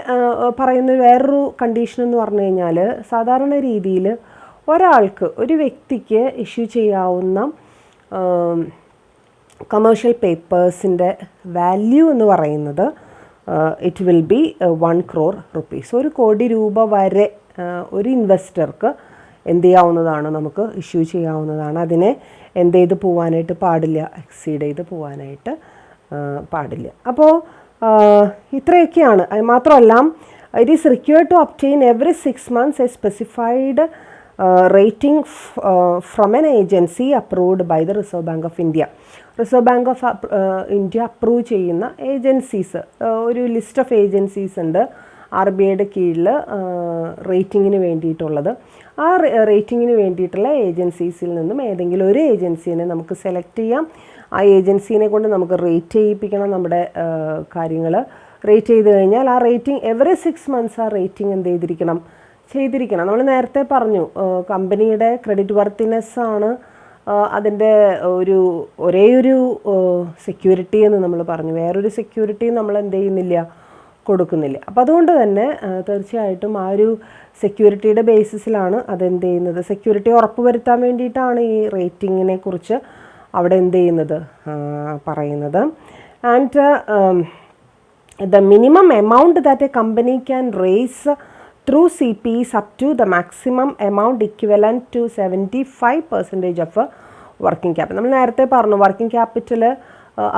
പറയുന്ന വേറൊരു കണ്ടീഷൻ എന്ന് പറഞ്ഞു കഴിഞ്ഞാൽ സാധാരണ രീതിയിൽ ഒരു വ്യക്തിക്ക് ഇഷ്യൂ ചെയ്യാവുന്ന കമേഴ്ഷ്യൽ പേപ്പേഴ്സിൻ്റെ വാല്യൂ എന്ന് പറയുന്നത് it will be 1 crore rupees. 1 കോടി രൂപ വരെ ഒരു ഇൻവെസ്റ്റർക്ക് എന്ത് ചെയ്യാവുന്നതാണ്, നമുക്ക് ഇഷ്യൂ ചെയ്യാവുന്നതാണ്. അതിനെ എന്ത് ചെയ്ത് പോകാനായിട്ട് പാടില്ല, എക്സീഡ് ചെയ്ത് പോകാനായിട്ട് പാടില്ല. അപ്പോൾ ഇത്രയൊക്കെയാണ്. മാത്രമല്ല it is required to obtain every 6 months a specified rating from an agency approved by the Reserve Bank of India. Reserve Bank of India approve ചെയ്യുന്ന ഏജൻസീസ്, ഒരു ലിസ്റ്റ് ഓഫ് ഏജൻസീസ് ഉണ്ട് RBIയുടെ കീഴിൽ റേറ്റിങ്ങിന് വേണ്ടിയിട്ടുള്ളത്. ആ റേറ്റിങ്ങിന് വേണ്ടിയിട്ടുള്ള ഏജൻസീസിൽ നിന്നും ഏതെങ്കിലും ഒരു ഏജൻസീനെ നമുക്ക് സെലക്ട് ചെയ്യാം. ആ ഏജൻസീനെ കൊണ്ട് നമുക്ക് റേറ്റ് ചെയ്യിപ്പിക്കണം നമ്മുടെ കാര്യങ്ങൾ. റേറ്റ് ചെയ്ത് കഴിഞ്ഞാൽ ആ റേറ്റിംഗ് എവറി 6 months ആ റേറ്റിംഗ് എന്ത് ചെയ്തിരിക്കണം. നമ്മൾ നേരത്തെ പറഞ്ഞു കമ്പനിയുടെ ക്രെഡിറ്റ് വർത്തിനെസ് ആണ് അതിൻ്റെ ഒരേയൊരു സെക്യൂരിറ്റി എന്ന് നമ്മൾ പറഞ്ഞു. വേറൊരു സെക്യൂരിറ്റി നമ്മൾ എന്ത് ചെയ്യുന്നില്ല, കൊടുക്കുന്നില്ല. അപ്പോൾ അതുകൊണ്ട് തന്നെ തീർച്ചയായിട്ടും ആ ഒരു സെക്യൂരിറ്റിയുടെ ബേസിസിലാണ് അതെന്ത് ചെയ്യുന്നത്, സെക്യൂരിറ്റി ഉറപ്പുവരുത്താൻ വേണ്ടിയിട്ടാണ് ഈ റേറ്റിങ്ങിനെ കുറിച്ച് അവിടെ എന്ത് ചെയ്യുന്നത്, പറയുന്നത്. And the minimum amount that a company can raise through CPs up to the maximum amount equivalent to 75% of working capital. നമ്മൾ നേരത്തെ പറഞ്ഞു വർക്കിംഗ് ക്യാപിറ്റൽ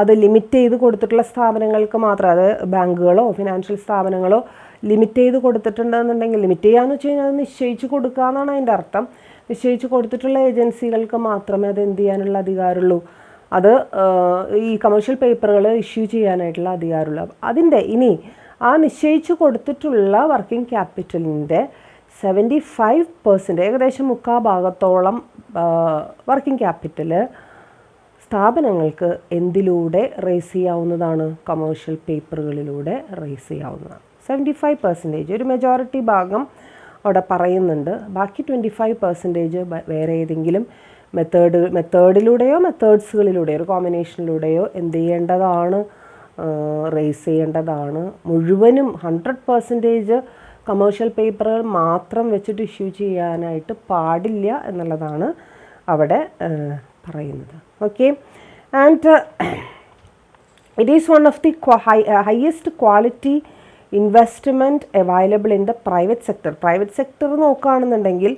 അത് ലിമിറ്റ് ചെയ്ത് കൊടുത്തിട്ടുള്ള സ്ഥാപനങ്ങൾക്ക് മാത്രം, അത് ബാങ്കുകളോ ഫിനാൻഷ്യൽ സ്ഥാപനങ്ങളോ ലിമിറ്റ് ചെയ്ത് കൊടുത്തിട്ടുണ്ടെന്നുണ്ടെങ്കിൽ, ലിമിറ്റ് ചെയ്യാന്ന് വെച്ച് കഴിഞ്ഞാൽ അത് നിശ്ചയിച്ച് കൊടുക്കുക എന്നാണ് അതിൻ്റെ അർത്ഥം. നിശ്ചയിച്ച് കൊടുത്തിട്ടുള്ള ഏജൻസികൾക്ക് മാത്രമേ അത് എന്ത് ചെയ്യാനുള്ള അധികാരമുള്ളൂ, അത് ഈ കമേഴ്ഷ്യൽ പേപ്പറുകൾ ഇഷ്യൂ ചെയ്യാനായിട്ടുള്ള അധികാരമുള്ളൂ. അതിൻ്റെ ഇനി ആ നിശ്ചയിച്ച് കൊടുത്തിട്ടുള്ള വർക്കിംഗ് ക്യാപിറ്റലിൻ്റെ 75%, ഏകദേശം 3/4 വർക്കിംഗ് ക്യാപിറ്റൽ സ്ഥാപനങ്ങൾക്ക് എന്തിലൂടെ റേസ് ചെയ്യാവുന്നതാണ്, കമേഴ്ഷ്യൽ പേപ്പറുകളിലൂടെ റേസ് ചെയ്യാവുന്നതാണ്. 75%, ഒരു മെജോറിറ്റി ഭാഗം അവിടെ പറയുന്നുണ്ട്. ബാക്കി 25% വേറെ ഏതെങ്കിലും മെത്തേഡിലൂടെയോ മെത്തേഡ്സുകളിലൂടെയോ ഒരു കോമ്പിനേഷനിലൂടെയോ എന്ത് ചെയ്യേണ്ടതാണ്, റേസ് ചെയ്യേണ്ടതാണ്. മുഴുവനും 100% കമേഴ്ഷ്യൽ പേപ്പറുകൾ മാത്രം വെച്ചിട്ട് ഇഷ്യൂ ചെയ്യാനായിട്ട് പാടില്ല എന്നുള്ളതാണ് അവിടെ പറയുന്നത്. Okay, and it is one of the highest quality investment available in the private sector. Private sector നോക്കുകയാണെന്നുണ്ടെങ്കിൽ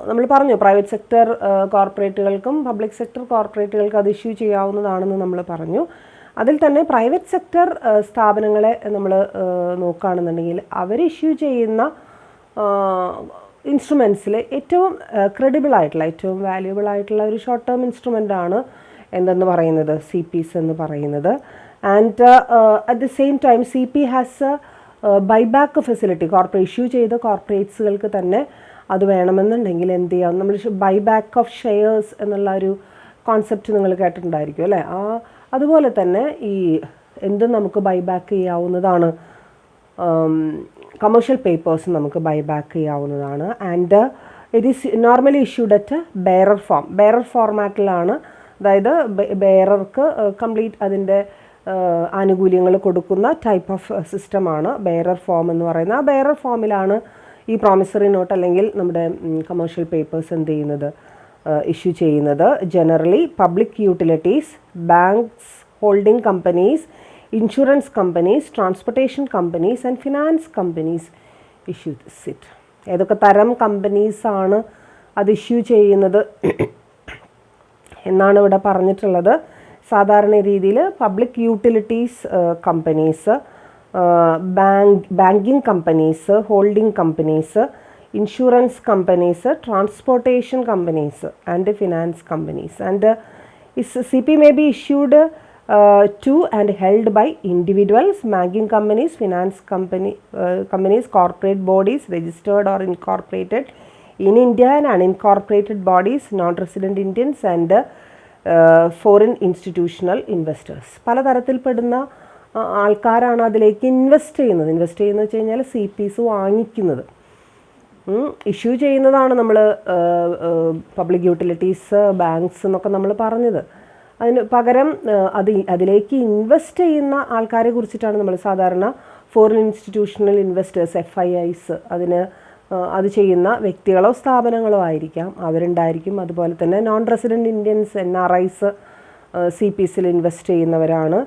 നമ്മൾ പറഞ്ഞു പ്രൈവറ്റ് സെക്ടർ കോർപ്പറേറ്റുകൾക്കും പബ്ലിക് സെക്ടർ കോർപ്പറേറ്റുകൾക്കും അത് ഇഷ്യൂ ചെയ്യാവുന്നതാണെന്ന് നമ്മൾ പറഞ്ഞു. അതിൽ തന്നെ പ്രൈവറ്റ് സെക്ടർ സ്ഥാപനങ്ങളെ നമ്മൾ നോക്കുകയാണെന്നുണ്ടെങ്കിൽ അവർ ഇഷ്യൂ ചെയ്യുന്ന ഇൻസ്ട്രുമെൻറ്റ്സിൽ ഏറ്റവും ക്രെഡിബിൾ ആയിട്ടുള്ള, ഏറ്റവും വാല്യുബിൾ ആയിട്ടുള്ള ഒരു ഷോർട്ട് ടേം ഇൻസ്ട്രുമെൻ്റാണ് എന്തെന്ന് പറയുന്നത്, CPs എന്ന് പറയുന്നത്. And at the same time CP has buyback facility. Issue ചെയ്ത കോർപ്പറേറ്റ്സുകൾക്ക് തന്നെ അത് വേണമെന്നുണ്ടെങ്കിൽ എന്ത് ചെയ്യാം, നമ്മൾ ബൈബാക്ക് ഓഫ് ഷെയർസ് എന്നുള്ള ഒരു കോൺസെപ്റ്റ് നിങ്ങൾ കേട്ടിട്ടുണ്ടായിരിക്കും അല്ലേ. അതുപോലെ തന്നെ ഈ എന്തും നമുക്ക് ബൈബാക്ക് ചെയ്യാവുന്നതാണ്, കമേഴ്ഷ്യൽ പേപ്പേഴ്സ് നമുക്ക് ബൈബാക്ക് ചെയ്യാവുന്നതാണ്. And it is normally issued at bearer ഫോർമാറ്റിലാണ്. അതായത് ബെയറർക്ക് കംപ്ലീറ്റ് അതിൻ്റെ ആനുകൂല്യങ്ങൾ കൊടുക്കുന്ന ടൈപ്പ് ഓഫ് സിസ്റ്റമാണ് ബെയറർ ഫോം എന്ന് പറയുന്നത്. ആ ബെയറർ ഫോമിലാണ് ഈ പ്രോമിസറി നോട്ട് അല്ലെങ്കിൽ നമ്മുടെ കമേഴ്ഷ്യൽ പേപ്പേഴ്സ് എന്ത് ചെയ്യുന്നത്, ഇഷ്യൂ ചെയ്യുന്നത്. Generally public utilities, banks, holding companies, insurance companies, transportation companies and finance companies issue it. ഏതൊക്കെ തരം കമ്പനീസാണ് അത് ഇഷ്യൂ ചെയ്യുന്നത് എന്നാണ് ഇവിടെ പറഞ്ഞിട്ടുള്ളത്. സാധാരണ രീതിയിൽ public utilities companies, banking companies, holding companies, insurance companies, transportation companies and finance companies. And CP may be issued to and held by individuals, banking companies, finance companies, corporate bodies registered or incorporated in India and unincorporated bodies, non-resident Indians and foreign institutional investors. പലതരത്തിൽപ്പെടുന്ന ആൾക്കാരാണ് അതിലേക്ക് invest ചെയ്യുന്നത് വെച്ച് കഴിഞ്ഞാൽ CPs വാങ്ങിക്കുന്നത്. Issue ചെയ്യുന്നതാണ് നമ്മൾ public utilities, banks എന്നൊക്കെ നമ്മൾ പറഞ്ഞത്. അതിന് പകരം അതിലേക്ക് ഇൻവെസ്റ്റ് ചെയ്യുന്ന ആൾക്കാരെ കുറിച്ചിട്ടാണ് നമ്മൾ സാധാരണ ഫോറിൻ ഇൻസ്റ്റിറ്റ്യൂഷണൽ ഇൻവെസ്റ്റേഴ്സ്, FIIs, അത് ചെയ്യുന്ന വ്യക്തികളോ സ്ഥാപനങ്ങളോ ആയിരിക്കാം, അവരുണ്ടായിരിക്കും. അതുപോലെ തന്നെ നോൺ റെസിഡൻറ്റ് ഇന്ത്യൻസ്, NRIs CPസിൽ ഇൻവെസ്റ്റ് ചെയ്യുന്നവരാണ്.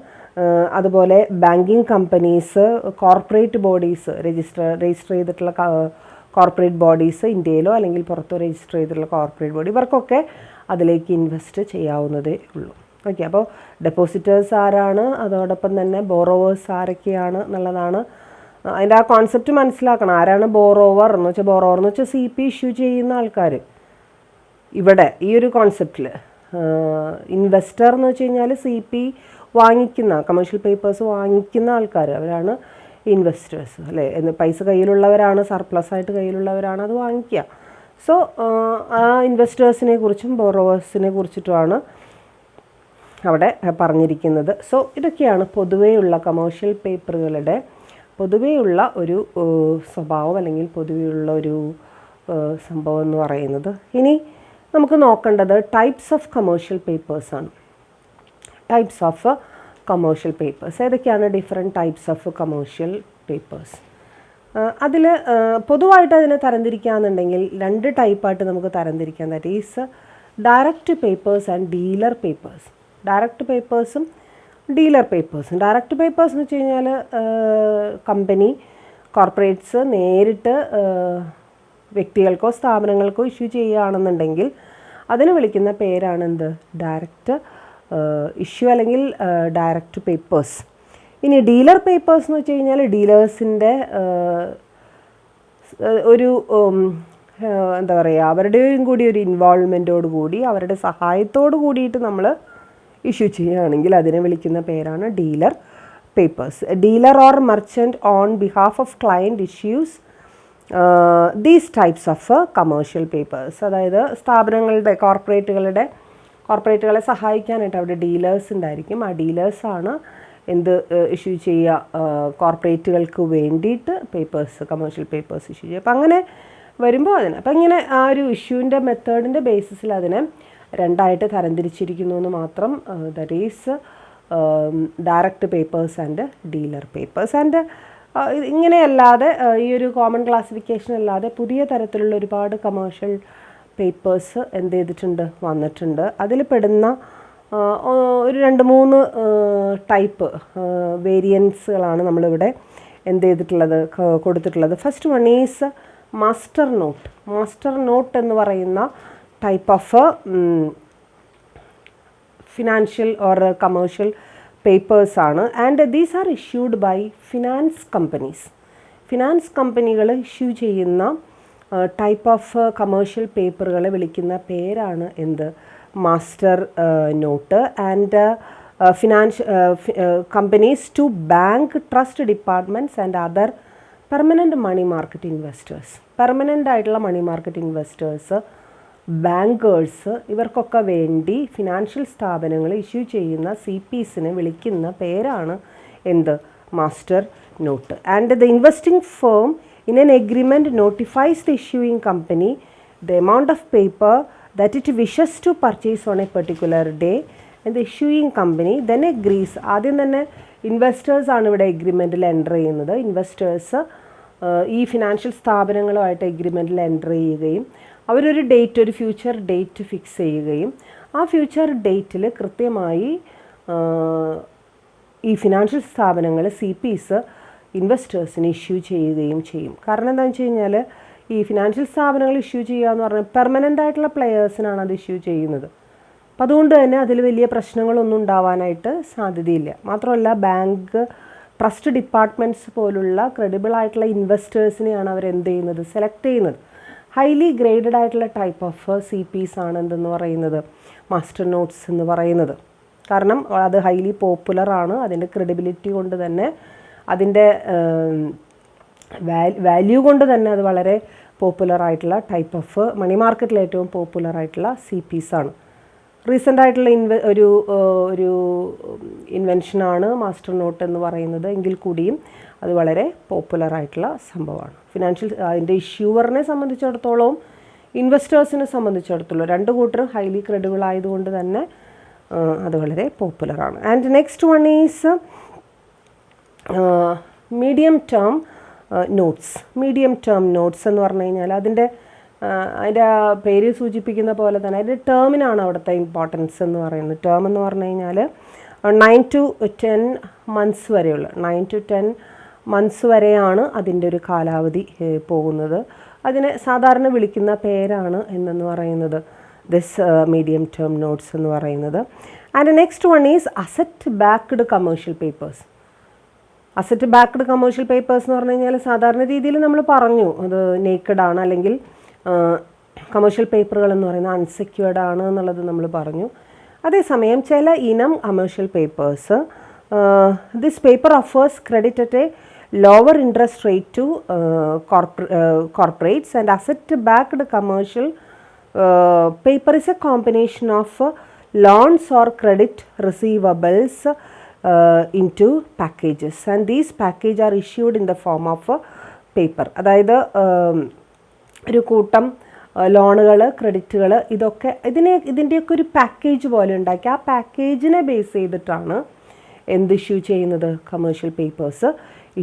അതുപോലെ banking companies, corporate bodies, register ചെയ്തിട്ടുള്ള കോർപ്പറേറ്റ് ബോഡീസ്, ഇന്ത്യയിലോ അല്ലെങ്കിൽ പുറത്തോ രജിസ്റ്റർ ചെയ്തിട്ടുള്ള കോർപ്പറേറ്റ് ബോഡി, ഇവർക്കൊക്കെ അതിലേക്ക് ഇൻവെസ്റ്റ് ചെയ്യാവുന്നതേ ഉള്ളൂ. ഓക്കെ, അപ്പോൾ ഡെപ്പോസിറ്റേഴ്സ് ആരാണ്, അതോടൊപ്പം തന്നെ ബോറോവേഴ്സ് ആരൊക്കെയാണ് എന്നുള്ളതാണ്. അതിൻ്റെ ആ കോൺസെപ്റ്റ് മനസ്സിലാക്കണം. ആരാണ് ബോറോവർ എന്ന് വെച്ചാൽ, ബോറോവർ എന്ന് വെച്ചാൽ CP ഇഷ്യൂ ചെയ്യുന്ന ആൾക്കാർ. ഇവിടെ ഈ ഒരു കോൺസെപ്റ്റിൽ ഇൻവെസ്റ്റർ എന്ന് വെച്ച് കഴിഞ്ഞാൽ CP വാങ്ങിക്കുന്ന, കമേഴ്ഷ്യൽ പേപ്പേഴ്സ് വാങ്ങിക്കുന്ന ആൾക്കാർ, അവരാണ് ഇൻവെസ്റ്റേഴ്സ് അല്ലേ. പൈസ കയ്യിലുള്ളവരാണ്, സർപ്ലസ് ആയിട്ട് കയ്യിലുള്ളവരാണ് അത് വാങ്ങിക്കുക. സോ ആ ഇൻവെസ്റ്റേഴ്സിനെ കുറിച്ചും ബോറോവേഴ്സിനെ കുറിച്ചിട്ടുമാണ് അവിടെ പറഞ്ഞിരിക്കുന്നത്. സോ ഇതൊക്കെയാണ് പൊതുവെയുള്ള കമേഴ്ഷ്യൽ പേപ്പറുകളുടെ പൊതുവെയുള്ള ഒരു സ്വഭാവം അല്ലെങ്കിൽ പൊതുവെയുള്ള ഒരു സംഭവം എന്ന് പറയുന്നത്. ഇനി നമുക്ക് നോക്കേണ്ടത് ടൈപ്സ് ഓഫ് കമേഴ്ഷ്യൽ പേപ്പേഴ്സാണ്. ടൈപ്സ് ഓഫ് കമേഴ്ഷ്യൽ പേപ്പേഴ്സ് ഏതൊക്കെയാണ്? Different types of commercial papers. അതിൽ പൊതുവായിട്ട് അതിനെ തരംതിരിക്കുകയാണെന്നുണ്ടെങ്കിൽ 2 ടൈപ്പായിട്ട് നമുക്ക് തരംതിരിക്കാം. That is direct papers and dealer papers. Direct പേപ്പേഴ്സും ഡീലർ പേപ്പേഴ്സും. ഡയറക്റ്റ് പേപ്പേഴ്സ് എന്ന് വെച്ച് കഴിഞ്ഞാൽ കമ്പനി, കോർപ്പറേറ്റ്സ് നേരിട്ട് വ്യക്തികൾക്കോ സ്ഥാപനങ്ങൾക്കോ ഇഷ്യൂ ചെയ്യുകയാണെന്നുണ്ടെങ്കിൽ അതിന് വിളിക്കുന്ന പേരാണ് എന്ത്? ഡയറക്റ്റ് ഇഷ്യൂ അല്ലെങ്കിൽ ഡയറക്റ്റ് പേപ്പേഴ്സ്. ഇനി ഡീലർ പേപ്പേഴ്സ് എന്ന് വെച്ച് കഴിഞ്ഞാൽ ഡീലേഴ്സിൻ്റെ ഒരു എന്താ പറയുക, അവരുടെയും കൂടി ഒരു ഇൻവോൾവ്മെൻറ്റോട് കൂടി, അവരുടെ സഹായത്തോട് കൂടിയിട്ട് നമ്മൾ ഇഷ്യൂ ചെയ്യുകയാണെങ്കിൽ അതിനെ വിളിക്കുന്ന പേരാണ് dealer papers. Dealer or merchant on behalf of client issues these types of commercial papers. അതായത് സ്ഥാപനങ്ങളുടെ, കോർപ്പറേറ്റുകളെ സഹായിക്കാനായിട്ട് അവിടെ ഡീലേഴ്സ് ഉണ്ടായിരിക്കും. ആ ഡീലേഴ്സാണ് എന്ത് ഇഷ്യൂ ചെയ്യുക? കോർപ്പറേറ്റുകൾക്ക് വേണ്ടിയിട്ട് പേപ്പേഴ്സ്, കമേഴ്ഷ്യൽ പേപ്പേഴ്സ് ഇഷ്യൂ ചെയ്യുക. അപ്പം അങ്ങനെ വരുമ്പോൾ അപ്പം ഇങ്ങനെ ആ ഒരു ഇഷ്യൂവിൻ്റെ മെത്തേഡിൻ്റെ ബേസിസിൽ അതിനെ 2ആയിട്ട് തരംതിരിച്ചിരിക്കുന്നു എന്ന് മാത്രം. That is direct papers and dealer papers. And ഇങ്ങനെയല്ലാതെ ഈ ഒരു കോമൺ ക്ലാസിഫിക്കേഷൻ അല്ലാതെ പുതിയ തരത്തിലുള്ള ഒരുപാട് കമേഴ്ഷ്യൽ പേപ്പേഴ്സ് എന്ത് ചെയ്തിട്ടുണ്ട്? വന്നിട്ടുണ്ട്. അതിൽ പെടുന്ന ഒരു 2-3 ടൈപ്പ് വേരിയൻസുകളാണ് നമ്മളിവിടെ എന്ത് ചെയ്തിട്ടുള്ളത്, കൊടുത്തിട്ടുള്ളത്. First one is master note. Master note എന്ന് പറയുന്ന type of financial or commercial papers ആണ്. And these are issued by finance companies. Finance കമ്പനികൾ ഇഷ്യൂ ചെയ്യുന്ന ടൈപ്പ് ഓഫ് കമേഴ്ഷ്യൽ പേപ്പറുകളെ വിളിക്കുന്ന പേരാണ് എന്ത്? Master note. And companies to bank, trust departments and other permanent money market investors. Permanent ആയിട്ടുള്ള money market investors, bankers, ഇവർക്കൊക്കെ വേണ്ടി ഫിനാൻഷ്യൽ സ്ഥാപനങ്ങൾ ഇഷ്യൂ ചെയ്യുന്ന CPസിനെ വിളിക്കുന്ന പേരാണ് എന്ത്? Master note. And the investing firm in an agreement notifies the issuing company the amount of paper that it wishes to purchase on a particular day, and the issuing company then agrees. ആദ്യം തന്നെ investors ആണ് ഇവിടെ എഗ്രിമെൻറ്റിൽ enter ചെയ്യുന്നത്. Investors ഈ financial സ്ഥാപനങ്ങളുമായിട്ട് എഗ്രിമെൻറ്റിൽ enter ചെയ്യുകയും അവരൊരു date, ഒരു future date fix ചെയ്യുകയും ആ ഫ്യൂച്ചർ ഡേറ്റിൽ കൃത്യമായി ഈ ഫിനാൻഷ്യൽ സ്ഥാപനങ്ങൾ CPs ഇൻവെസ്റ്റേഴ്സിന് ഇഷ്യൂ ചെയ്യുകയും ചെയ്യും. കാരണം എന്താണെന്ന് വെച്ച് കഴിഞ്ഞാൽ ഈ ഫിനാൻഷ്യൽ സ്ഥാപനങ്ങൾ ഇഷ്യൂ ചെയ്യുക എന്ന് പറഞ്ഞാൽ പെർമനൻ്റ് ആയിട്ടുള്ള പ്ലെയേഴ്സിനാണ് അത് ഇഷ്യൂ ചെയ്യുന്നത്. അപ്പം അതുകൊണ്ട് തന്നെ അതിൽ വലിയ പ്രശ്നങ്ങളൊന്നും ഉണ്ടാവാനായിട്ട് സാധ്യതയില്ല. മാത്രമല്ല ബാങ്ക്, ട്രസ്റ്റ് ഡിപ്പാർട്ട്മെൻറ്റ്സ് പോലുള്ള ക്രെഡിബിൾ ആയിട്ടുള്ള ഇൻവെസ്റ്റേഴ്സിനെയാണ് അവരെന്ത് ചെയ്യുന്നത്? സെലക്ട് ചെയ്യുന്നത്. ഹൈലി ഗ്രേഡഡ് ആയിട്ടുള്ള ടൈപ്പ് ഓഫ് CPs ആണ് എന്തെന്ന് പറയുന്നത്? മാസ്റ്റർ നോട്ട്സ് എന്ന് പറയുന്നത്. കാരണം അത് ഹൈലി പോപ്പുലറാണ്. അതിൻ്റെ ക്രെഡിബിലിറ്റി കൊണ്ട് തന്നെ, അതിൻ്റെ വാല്യൂ കൊണ്ട് തന്നെ അത് വളരെ പോപ്പുലറായിട്ടുള്ള ടൈപ്പ് ഓഫ് മണി മാർക്കറ്റിൽ ഏറ്റവും പോപ്പുലറായിട്ടുള്ള CPs ആണ്. റീസെൻ്റ് ആയിട്ടുള്ള ഒരു ഇൻവെൻഷനാണ് മാസ്റ്റർ നോട്ട് എന്ന് പറയുന്നത്. എങ്കിൽ കൂടിയും അത് വളരെ പോപ്പുലറായിട്ടുള്ള സംഭവമാണ്. ഫിനാൻഷ്യൽ അതിൻ്റെ ഇഷ്യൂവറിനെ സംബന്ധിച്ചിടത്തോളവും ഇൻവെസ്റ്റേഴ്സിനെ സംബന്ധിച്ചിടത്തോളം 2 കൂട്ടരും ഹൈലി ക്രെഡിബിൾ ആയതുകൊണ്ട് തന്നെ അത് വളരെ പോപ്പുലറാണ്. And next one is medium term notes. Medium term notes എന്ന് പറഞ്ഞു കഴിഞ്ഞാൽ അതിൻ്റെ അതിൻ്റെ പേര് സൂചിപ്പിക്കുന്ന പോലെ തന്നെ അതിൻ്റെ ടേമിനാണ് അവിടുത്തെ ഇമ്പോർട്ടൻസ് എന്ന് പറയുന്നത്. ടേം എന്ന് പറഞ്ഞു കഴിഞ്ഞാൽ 9 to 10 months വരെയുള്ള 9 to 10 months വരെയാണ് അതിൻ്റെ ഒരു കാലാവധി പോകുന്നത്. അതിനെ സാധാരണ വിളിക്കുന്ന പേരാണ് എന്നു പറയുന്നത് ദിസ് മീഡിയം ടേം നോട്ട്സ് എന്ന് പറയുന്നത്. And next one is asset backed commercial papers. Asset backed commercial papers എന്ന് പറഞ്ഞു കഴിഞ്ഞാൽ സാധാരണ രീതിയിൽ നമ്മൾ പറഞ്ഞു അത് നേക്കഡ് ആണ്, അല്ലെങ്കിൽ കമേഴ്ഷ്യൽ പേപ്പറുകൾ എന്ന് പറയുന്നത് അൺസെക്യൂർഡ് ആണ് എന്നുള്ളത് നമ്മൾ പറഞ്ഞു. അതേസമയം ചില ഇനം commercial papers this paper offers credit at A lower interest rate to corporates and asset backed commercial paper is A combination of loans or credit receivables into packages and these package are issued in the form of paper. അതായത് ഒരു കൂട്ടം ലോണുകൾ, ക്രെഡിറ്റുകൾ, ഇതൊക്കെ ഇതിൻ്റെയൊക്കെ ഒരു package പോലെ ഉണ്ടാക്കി ആ പാക്കേജിനെ ബേസ് ചെയ്തിട്ടാണ് ഇഷ്യൂ ചെയ്യുന്നത്, കമേഴ്ഷ്യൽ പേപ്പേഴ്സ്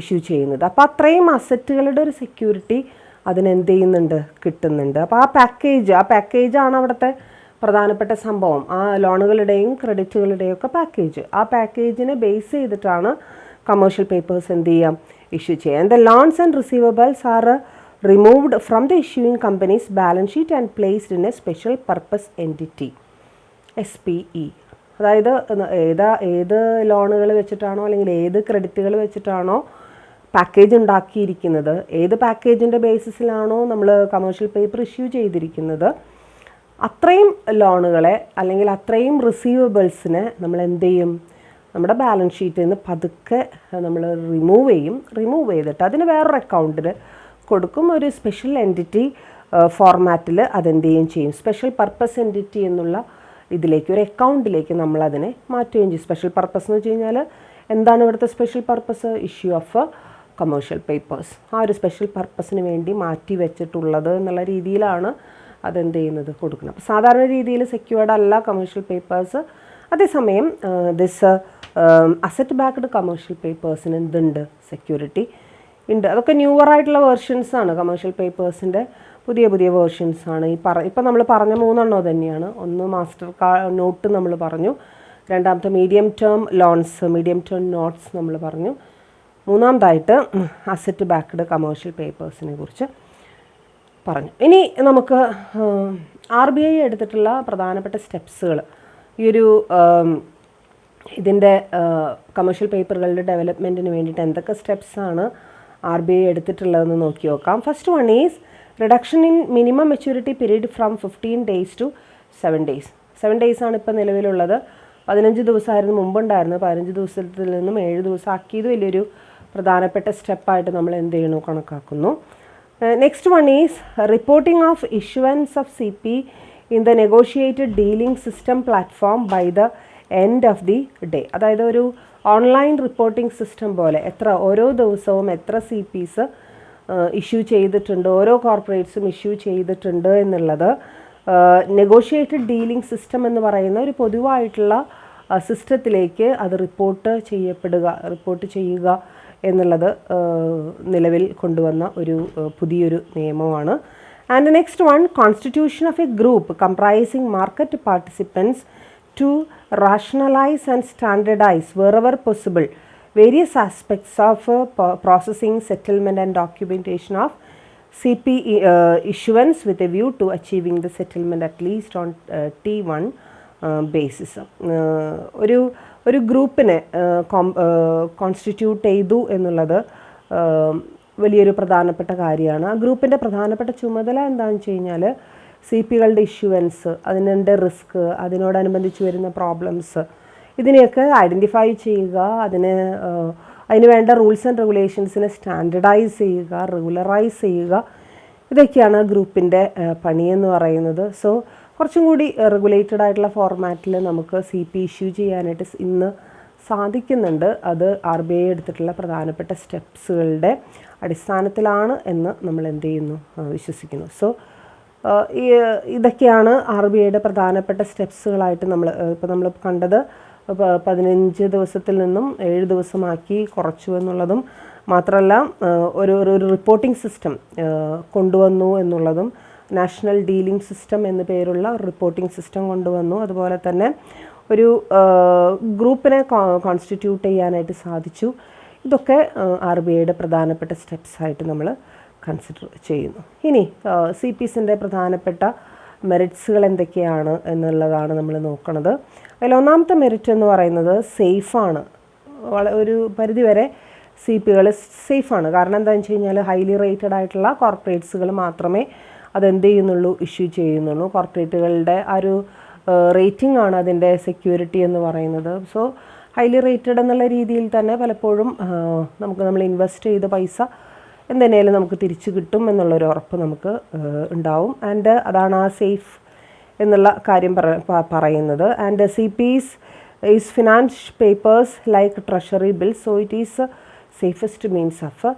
ഇഷ്യൂ ചെയ്യുന്നത്. അപ്പോൾ അത്രയും അസറ്റുകളുടെ ഒരു സെക്യൂരിറ്റി അതിനെന്ത് ചെയ്യുന്നുണ്ട്, കിട്ടുന്നുണ്ട്. അപ്പോൾ ആ പാക്കേജാണ് അവിടുത്തെ പ്രധാനപ്പെട്ട സംഭവം. ആ ലോണുകളുടെയും ക്രെഡിറ്റുകളുടെയും ഒക്കെ പാക്കേജ്, ആ പാക്കേജിനെ ബേസ് ചെയ്തിട്ടാണ് കമേഴ്ഷ്യൽ പേപ്പേഴ്സ് എന്ത് ചെയ്യാം, ഇഷ്യൂ ചെയ്യാം. The loans and receivables are removed from the issuing companies balance sheet and placed in A special purpose entity SPE. അതായത് ഏത് ലോണുകൾ വെച്ചിട്ടാണോ അല്ലെങ്കിൽ ഏത് ക്രെഡിറ്റുകൾ വെച്ചിട്ടാണോ പാക്കേജ് ഉണ്ടാക്കിയിരിക്കുന്നത്, ഏത് പാക്കേജിൻ്റെ ബേസിസിലാണോ നമ്മൾ കമേഴ്ഷ്യൽ പേപ്പർ ഇഷ്യൂ ചെയ്തിരിക്കുന്നത്, അത്രയും ലോണുകളെ അല്ലെങ്കിൽ അത്രയും റിസീവബിൾസിനെ നമ്മൾ എന്ത് ചെയ്യും, നമ്മുടെ ബാലൻസ് ഷീറ്റിൽ നിന്ന് പതുക്കെ നമ്മൾ റിമൂവ് ചെയ്തിട്ട് അതിന് വേറൊരു അക്കൗണ്ടിൽ കൊടുക്കും. ഒരു സ്പെഷ്യൽ എൻറ്റിറ്റി ഫോർമാറ്റിൽ അതെന്ത് ചെയ്യും, സ്പെഷ്യൽ പർപ്പസ് എൻറ്റിറ്റി എന്നുള്ള ഇതിലേക്ക്, ഒരു അക്കൗണ്ടിലേക്ക് നമ്മളതിനെ മാറ്റുകയും ചെയ്യും. സ്പെഷ്യൽ പർപ്പസ് എന്ന് വെച്ച് കഴിഞ്ഞാൽ എന്താണ് ഇവിടുത്തെ special purpose? Issue of commercial papers. ആ ഒരു സ്പെഷ്യൽ പർപ്പസിന് വേണ്ടി മാറ്റി വെച്ചിട്ടുള്ളത് എന്നുള്ള രീതിയിലാണ് അതെന്ത് ചെയ്യുന്നത്, കൊടുക്കണം. അപ്പോൾ സാധാരണ രീതിയിൽ സെക്യൂർഡ് അല്ല കമേഴ്ഷ്യൽ പേപ്പേഴ്സ്. അതേസമയം ദിസ് അസറ്റ് ബാക്ക്ഡ് കമേഴ്ഷ്യൽ പേപ്പേഴ്സിന് എന്തുണ്ട്, സെക്യൂരിറ്റി ഉണ്ട്. അതൊക്കെ ന്യൂവറായിട്ടുള്ള വേർഷൻസാണ് കമേഴ്ഷ്യൽ പേപ്പേഴ്സിൻ്റെ, പുതിയ വേർഷൻസാണ്. ഇപ്പം നമ്മൾ പറഞ്ഞ 3 തന്നെയാണ്. ഒന്ന് മാസ്റ്റർ നോട്ട് നമ്മൾ പറഞ്ഞു, രണ്ടാമത്തെ medium term loans, medium term notes നമ്മൾ പറഞ്ഞു, മൂന്നാമതായിട്ട് അസറ്റ് ബാക്ക്ഡ് കമേഴ്ഷ്യൽ പേപ്പേഴ്സിനെ കുറിച്ച് പറഞ്ഞു. ഇനി നമുക്ക് RBI എടുത്തിട്ടുള്ള പ്രധാനപ്പെട്ട സ്റ്റെപ്സുകൾ, ഈ ഒരു ഇതിൻ്റെ കമേഴ്ഷ്യൽ പേപ്പറുകളുടെ ഡെവലപ്മെൻറ്റിന് വേണ്ടിയിട്ട് എന്തൊക്കെ സ്റ്റെപ്സാണ് RBI എടുത്തിട്ടുള്ളതെന്ന് നോക്കി നോക്കാം. First one is reduction in minimum maturity period from 15 days to 7 days. 7 days ആണ് ഇപ്പോൾ നിലവിലുള്ളത്. 15 ദിവസമായിരുന്നു മുമ്പുണ്ടായിരുന്നത്. 15 ദിവസത്തിൽ നിന്നും 7 ദിവസം ആക്കിയത് വലിയൊരു പ്രധാനപ്പെട്ട സ്റ്റെപ്പായിട്ട് നമ്മൾ എന്ത് ചെയ്യണു, കണക്കാക്കുന്നു. Next one is reporting of issuance of CP in the negotiated dealing system platform by the end of the day. അതായത് ഒരു ഓൺലൈൻ റിപ്പോർട്ടിംഗ് സിസ്റ്റം പോലെ ഓരോ ദിവസവും എത്ര CPs ഇഷ്യൂ ചെയ്തിട്ടുണ്ട്, ഓരോ കോർപ്പറേറ്റ്സും ഇഷ്യൂ ചെയ്തിട്ടുണ്ട് എന്നുള്ളത് നെഗോഷിയേറ്റഡ് ഡീലിംഗ് സിസ്റ്റം എന്ന് പറയുന്ന ഒരു പൊതുവായിട്ടുള്ള സിസ്റ്റത്തിലേക്ക് അത് റിപ്പോർട്ട് ചെയ്യുക എന്നുള്ളത് നിലവിൽ കൊണ്ടുവന്ന ഒരു പുതിയൊരു നിയമമാണ്. And next one, constitution of a group comprising market participants to rationalise and standardise wherever possible various aspects of processing, settlement and documentation of CP issuance with a view to achieving the settlement at least on T1 basis. ഒരു ഗ്രൂപ്പിനെ constitute ചെയ്തു എന്നുള്ളത് വലിയൊരു പ്രധാനപ്പെട്ട കാര്യമാണ്. ആ ഗ്രൂപ്പിൻ്റെ പ്രധാനപ്പെട്ട ചുമതല എന്താണെന്ന് വെച്ച് കഴിഞ്ഞാൽ CPകളുടെ ഇഷ്യൂവൻസ്, അതിൻ്റെ റിസ്ക്, അതിനോടനുബന്ധിച്ച് വരുന്ന പ്രോബ്ലംസ്, ഇതിനെയൊക്കെ ഐഡൻറ്റിഫൈ ചെയ്യുക, അതിന് വേണ്ട റൂൾസ് ആൻഡ് റെഗുലേഷൻസിനെ സ്റ്റാൻഡർഡൈസ് ചെയ്യുക, റെഗുലറൈസ് ചെയ്യുക, ഇതൊക്കെയാണ് ഗ്രൂപ്പിൻ്റെ പണിയെന്ന് പറയുന്നത്. സോ കുറച്ചും കൂടി റെഗുലേറ്റഡ് ആയിട്ടുള്ള ഫോർമാറ്റിൽ നമുക്ക് CP ഇഷ്യൂ ചെയ്യാനായിട്ട് ഇന്ന് സാധിക്കുന്നുണ്ട്. അത് RBI എടുത്തിട്ടുള്ള പ്രധാനപ്പെട്ട സ്റ്റെപ്സുകളുടെ അടിസ്ഥാനത്തിലാണ് എന്ന് നമ്മൾ എന്ത് ചെയ്യുന്നു, വിശ്വസിക്കുന്നു. സോ ഇതൊക്കെയാണ് RBIയുടെ പ്രധാനപ്പെട്ട സ്റ്റെപ്സുകളായിട്ട് നമ്മൾ കണ്ടത്. 15 ദിവസത്തിൽ നിന്നും 7 ദിവസമാക്കി കുറച്ചു എന്നുള്ളതും മാത്രമല്ല, ഒരു റിപ്പോർട്ടിംഗ് സിസ്റ്റം കൊണ്ടുവന്നു എന്നുള്ളതും, നാഷണൽ ഡീലിംഗ് സിസ്റ്റം എന്നു പേരുള്ള ഒരു റിപ്പോർട്ടിംഗ് സിസ്റ്റം കൊണ്ടുവന്നു. അതുപോലെ തന്നെ ഒരു ഗ്രൂപ്പിനെ കോൺസ്റ്റിറ്റ്യൂട്ട് ചെയ്യാനായിട്ട് സാധിച്ചു. ഇതൊക്കെ RBIയുടെ പ്രധാനപ്പെട്ട സ്റ്റെപ്സായിട്ട് നമ്മൾ കൺസിഡർ ചെയ്യുന്നു. ഇനി CPസിൻ്റെ പ്രധാനപ്പെട്ട മെറിറ്റ്സുകൾ എന്തൊക്കെയാണ് എന്നുള്ളതാണ് നമ്മൾ നോക്കുന്നത്. അതിൽ ഒന്നാമത്തെ മെറിറ്റ് എന്ന് പറയുന്നത് സേഫാണ്. ഒരു പരിധിവരെ CPകൾ സേഫാണ്. കാരണം എന്താണെന്ന് വെച്ച് കഴിഞ്ഞാൽ ഹൈലി റേറ്റഡ് ആയിട്ടുള്ള കോർപ്പറേറ്റ്സുകൾ മാത്രമേ അതെന്ത് ചെയ്യുന്നുള്ളൂ, ഇഷ്യൂ ചെയ്യുന്നുള്ളൂ. കോർപ്പറേറ്റുകളുടെ ആ ഒരു റേറ്റിംഗ് ആണ് അതിൻ്റെ സെക്യൂരിറ്റി എന്ന് പറയുന്നത്. സോ ഹൈലി റേറ്റഡ് എന്നുള്ള രീതിയിൽ തന്നെ പലപ്പോഴും നമ്മൾ ഇൻവെസ്റ്റ് ചെയ്ത പൈസ എന്തെങ്കിലും നമുക്ക് തിരിച്ചു കിട്ടും എന്നുള്ളൊരു ഉറപ്പ് നമുക്ക് ഉണ്ടാവും. ആൻഡ് അതാണ് ആ സേഫ് എന്നുള്ള കാര്യം പറയുന്നത്. And CPs is finance papers like treasury bill, so it is safest means of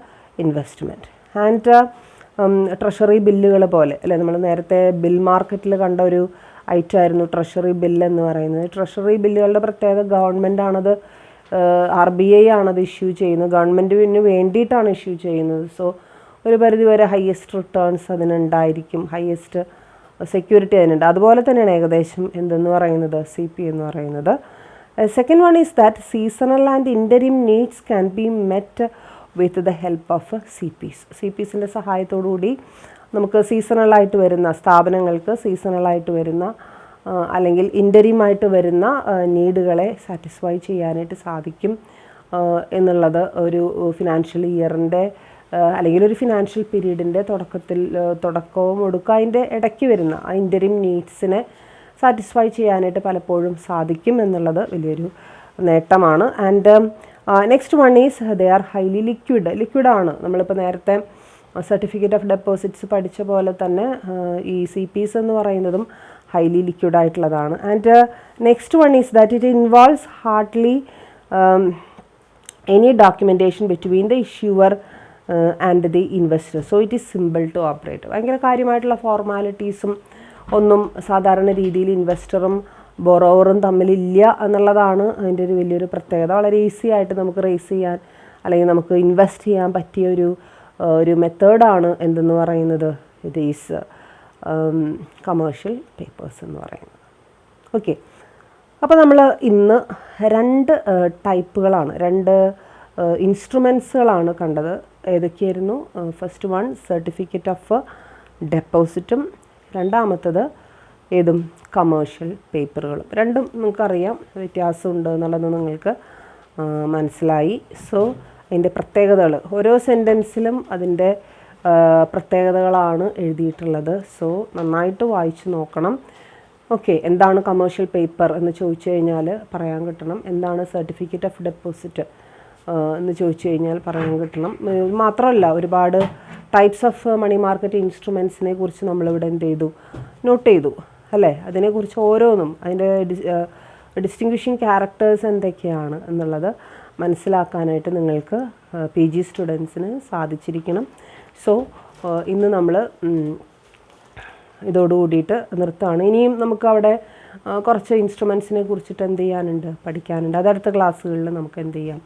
investment. And treasury ബില്ലുകൾ പോലെ അല്ലേ, നമ്മൾ നേരത്തെ ബിൽ മാർക്കറ്റിൽ കണ്ട ഒരു ഐറ്റം ആയിരുന്നു ട്രഷറി ബില്ല് എന്ന് പറയുന്നത്. ട്രഷറി ബില്ലുകളുടെ പ്രത്യേകത ഗവൺമെൻറ്റാണത്, RBI ആണത് ഇഷ്യൂ ചെയ്യുന്നത്, ഗവൺമെൻറ്റിന് വേണ്ടിയിട്ടാണ് ഇഷ്യൂ ചെയ്യുന്നത്. സോ ഒരു പരിധിവരെ ഹയസ്റ്റ് റിട്ടേൺസ് അതിനുണ്ടായിരിക്കും, ഹയസ്റ്റ് സെക്യൂരിറ്റി അതിനുണ്ട്. അതുപോലെ തന്നെയാണ് ഏകദേശം എന്തെന്ന് പറയുന്നത് CP എന്ന് പറയുന്നത്. Second one is that seasonal and interim needs can be met with the help of CPസിൻ്റെ സഹായത്തോടുകൂടി നമുക്ക് സീസണലായിട്ട് വരുന്ന സ്ഥാപനങ്ങൾക്ക് സീസണലായിട്ട് വരുന്ന അല്ലെങ്കിൽ ഇൻ്റരിമായിട്ട് വരുന്ന നീഡുകളെ സാറ്റിസ്ഫൈ ചെയ്യാനായിട്ട് സാധിക്കും എന്നുള്ളത് ഒരു ഫിനാൻഷ്യൽ ഇയറിൻ്റെ അല്ലെങ്കിൽ ഒരു ഫിനാൻഷ്യൽ പീരീഡിൻ്റെ തുടക്കവും ഒടുക്കം അതിൻ്റെ ഇടയ്ക്ക് വരുന്ന ആ ഇൻ്റരിം നീഡ്സിനെ സാറ്റിസ്ഫൈ ചെയ്യാനായിട്ട് പലപ്പോഴും സാധിക്കും എന്നുള്ളത് വലിയൊരു നേട്ടമാണ്. And next one is they are highly ലിക്വിഡാണ്. നമ്മളിപ്പോൾ നേരത്തെ സർട്ടിഫിക്കറ്റ് ഓഫ് ഡെപ്പോസിറ്റ്സ് പഠിച്ച പോലെ തന്നെ ഈ CPs എന്ന് പറയുന്നതും ഹൈലി ലിക്വിഡ് ആയിട്ടുള്ളതാണ്. And next one is that it involves hardly any documentation between the issuer and the investor, so it is simple to operate. ഭയങ്കര കാര്യമായിട്ടുള്ള ഫോർമാലിറ്റീസും ഒന്നും സാധാരണ രീതിയിൽ ഇൻവെസ്റ്ററും ബൊറോവറും തമ്മിലില്ല എന്നുള്ളതാണ് അതിൻ്റെ ഒരു വലിയൊരു പ്രത്യേകത. വളരെ ഈസി ആയിട്ട് നമുക്ക് റേസ് ചെയ്യാൻ അല്ലെങ്കിൽ നമുക്ക് ഇൻവെസ്റ്റ് ചെയ്യാൻ പറ്റിയ ഒരു മെത്തേഡാണ് എന്തെന്ന് പറയുന്നത്, ഇത് ഈസ് കമേഴ്ഷ്യൽ പേപ്പേഴ്സ് എന്ന് പറയുന്നത്. ഓക്കെ, അപ്പോൾ നമ്മൾ ഇന്ന് രണ്ട് ടൈപ്പുകളാണ്, രണ്ട് ഇൻസ്ട്രുമെൻസുകളാണ് കണ്ടത്. ഏതൊക്കെയായിരുന്നു? ഫസ്റ്റ് വൺ സർട്ടിഫിക്കറ്റ് ഓഫ് ഡെപ്പോസിറ്റും, രണ്ടാമത്തത് ഏതും കമേഴ്ഷ്യൽ പേപ്പറുകളും. രണ്ടും നിങ്ങൾക്കറിയാം വ്യത്യാസമുണ്ട് എന്നുള്ളത് നിങ്ങൾക്ക് മനസ്സിലായി. സോ അതിൻ്റെ പ്രത്യേകതകൾ ഓരോ സെൻറ്റൻസിലും അതിൻ്റെ പ്രത്യേകതകളാണ് എഴുതിയിട്ടുള്ളത്. സോ നന്നായിട്ട് വായിച്ച് നോക്കണം. ഓക്കെ, എന്താണ് കമേഴ്ഷ്യൽ പേപ്പർ എന്ന് ചോദിച്ചു കഴിഞ്ഞാൽ പറയാൻ കിട്ടണം. എന്താണ് സർട്ടിഫിക്കറ്റ് ഓഫ് ഡെപ്പോസിറ്റ് എന്ന് ചോദിച്ചു കഴിഞ്ഞാൽ പറയാൻ കിട്ടണം. മാത്രമല്ല ഒരുപാട് ടൈപ്സ് ഓഫ് മണി മാർക്കറ്റ് ഇൻസ്ട്രുമെൻസിനെ കുറിച്ച് നമ്മളിവിടെ എന്ത് ചെയ്തു, നോട്ട് ചെയ്തു അല്ലേ. അതിനെക്കുറിച്ച് ഓരോന്നും അതിൻ്റെ ഡിസ്റ്റിങ്വിഷിങ് ക്യാരക്ടേഴ്സ് എന്തൊക്കെയാണ് എന്നുള്ളത് മനസ്സിലാക്കാനായിട്ട് നിങ്ങൾക്ക് PG സ്റ്റുഡൻസിന് സാധിച്ചിരിക്കണം. സോ ഇന്ന് നമ്മൾ ഇതോടുകൂടിയിട്ട് നിർത്തുകയാണ്. ഇനിയും നമുക്ക് അവിടെ കുറച്ച് ഇൻസ്ട്രുമെൻസിനെ കുറിച്ചിട്ട് എന്ത് ചെയ്യാനുണ്ട്, പഠിക്കാനുണ്ട്. അതടുത്ത ക്ലാസ്സുകളിൽ നമുക്ക് എന്ത് ചെയ്യാം,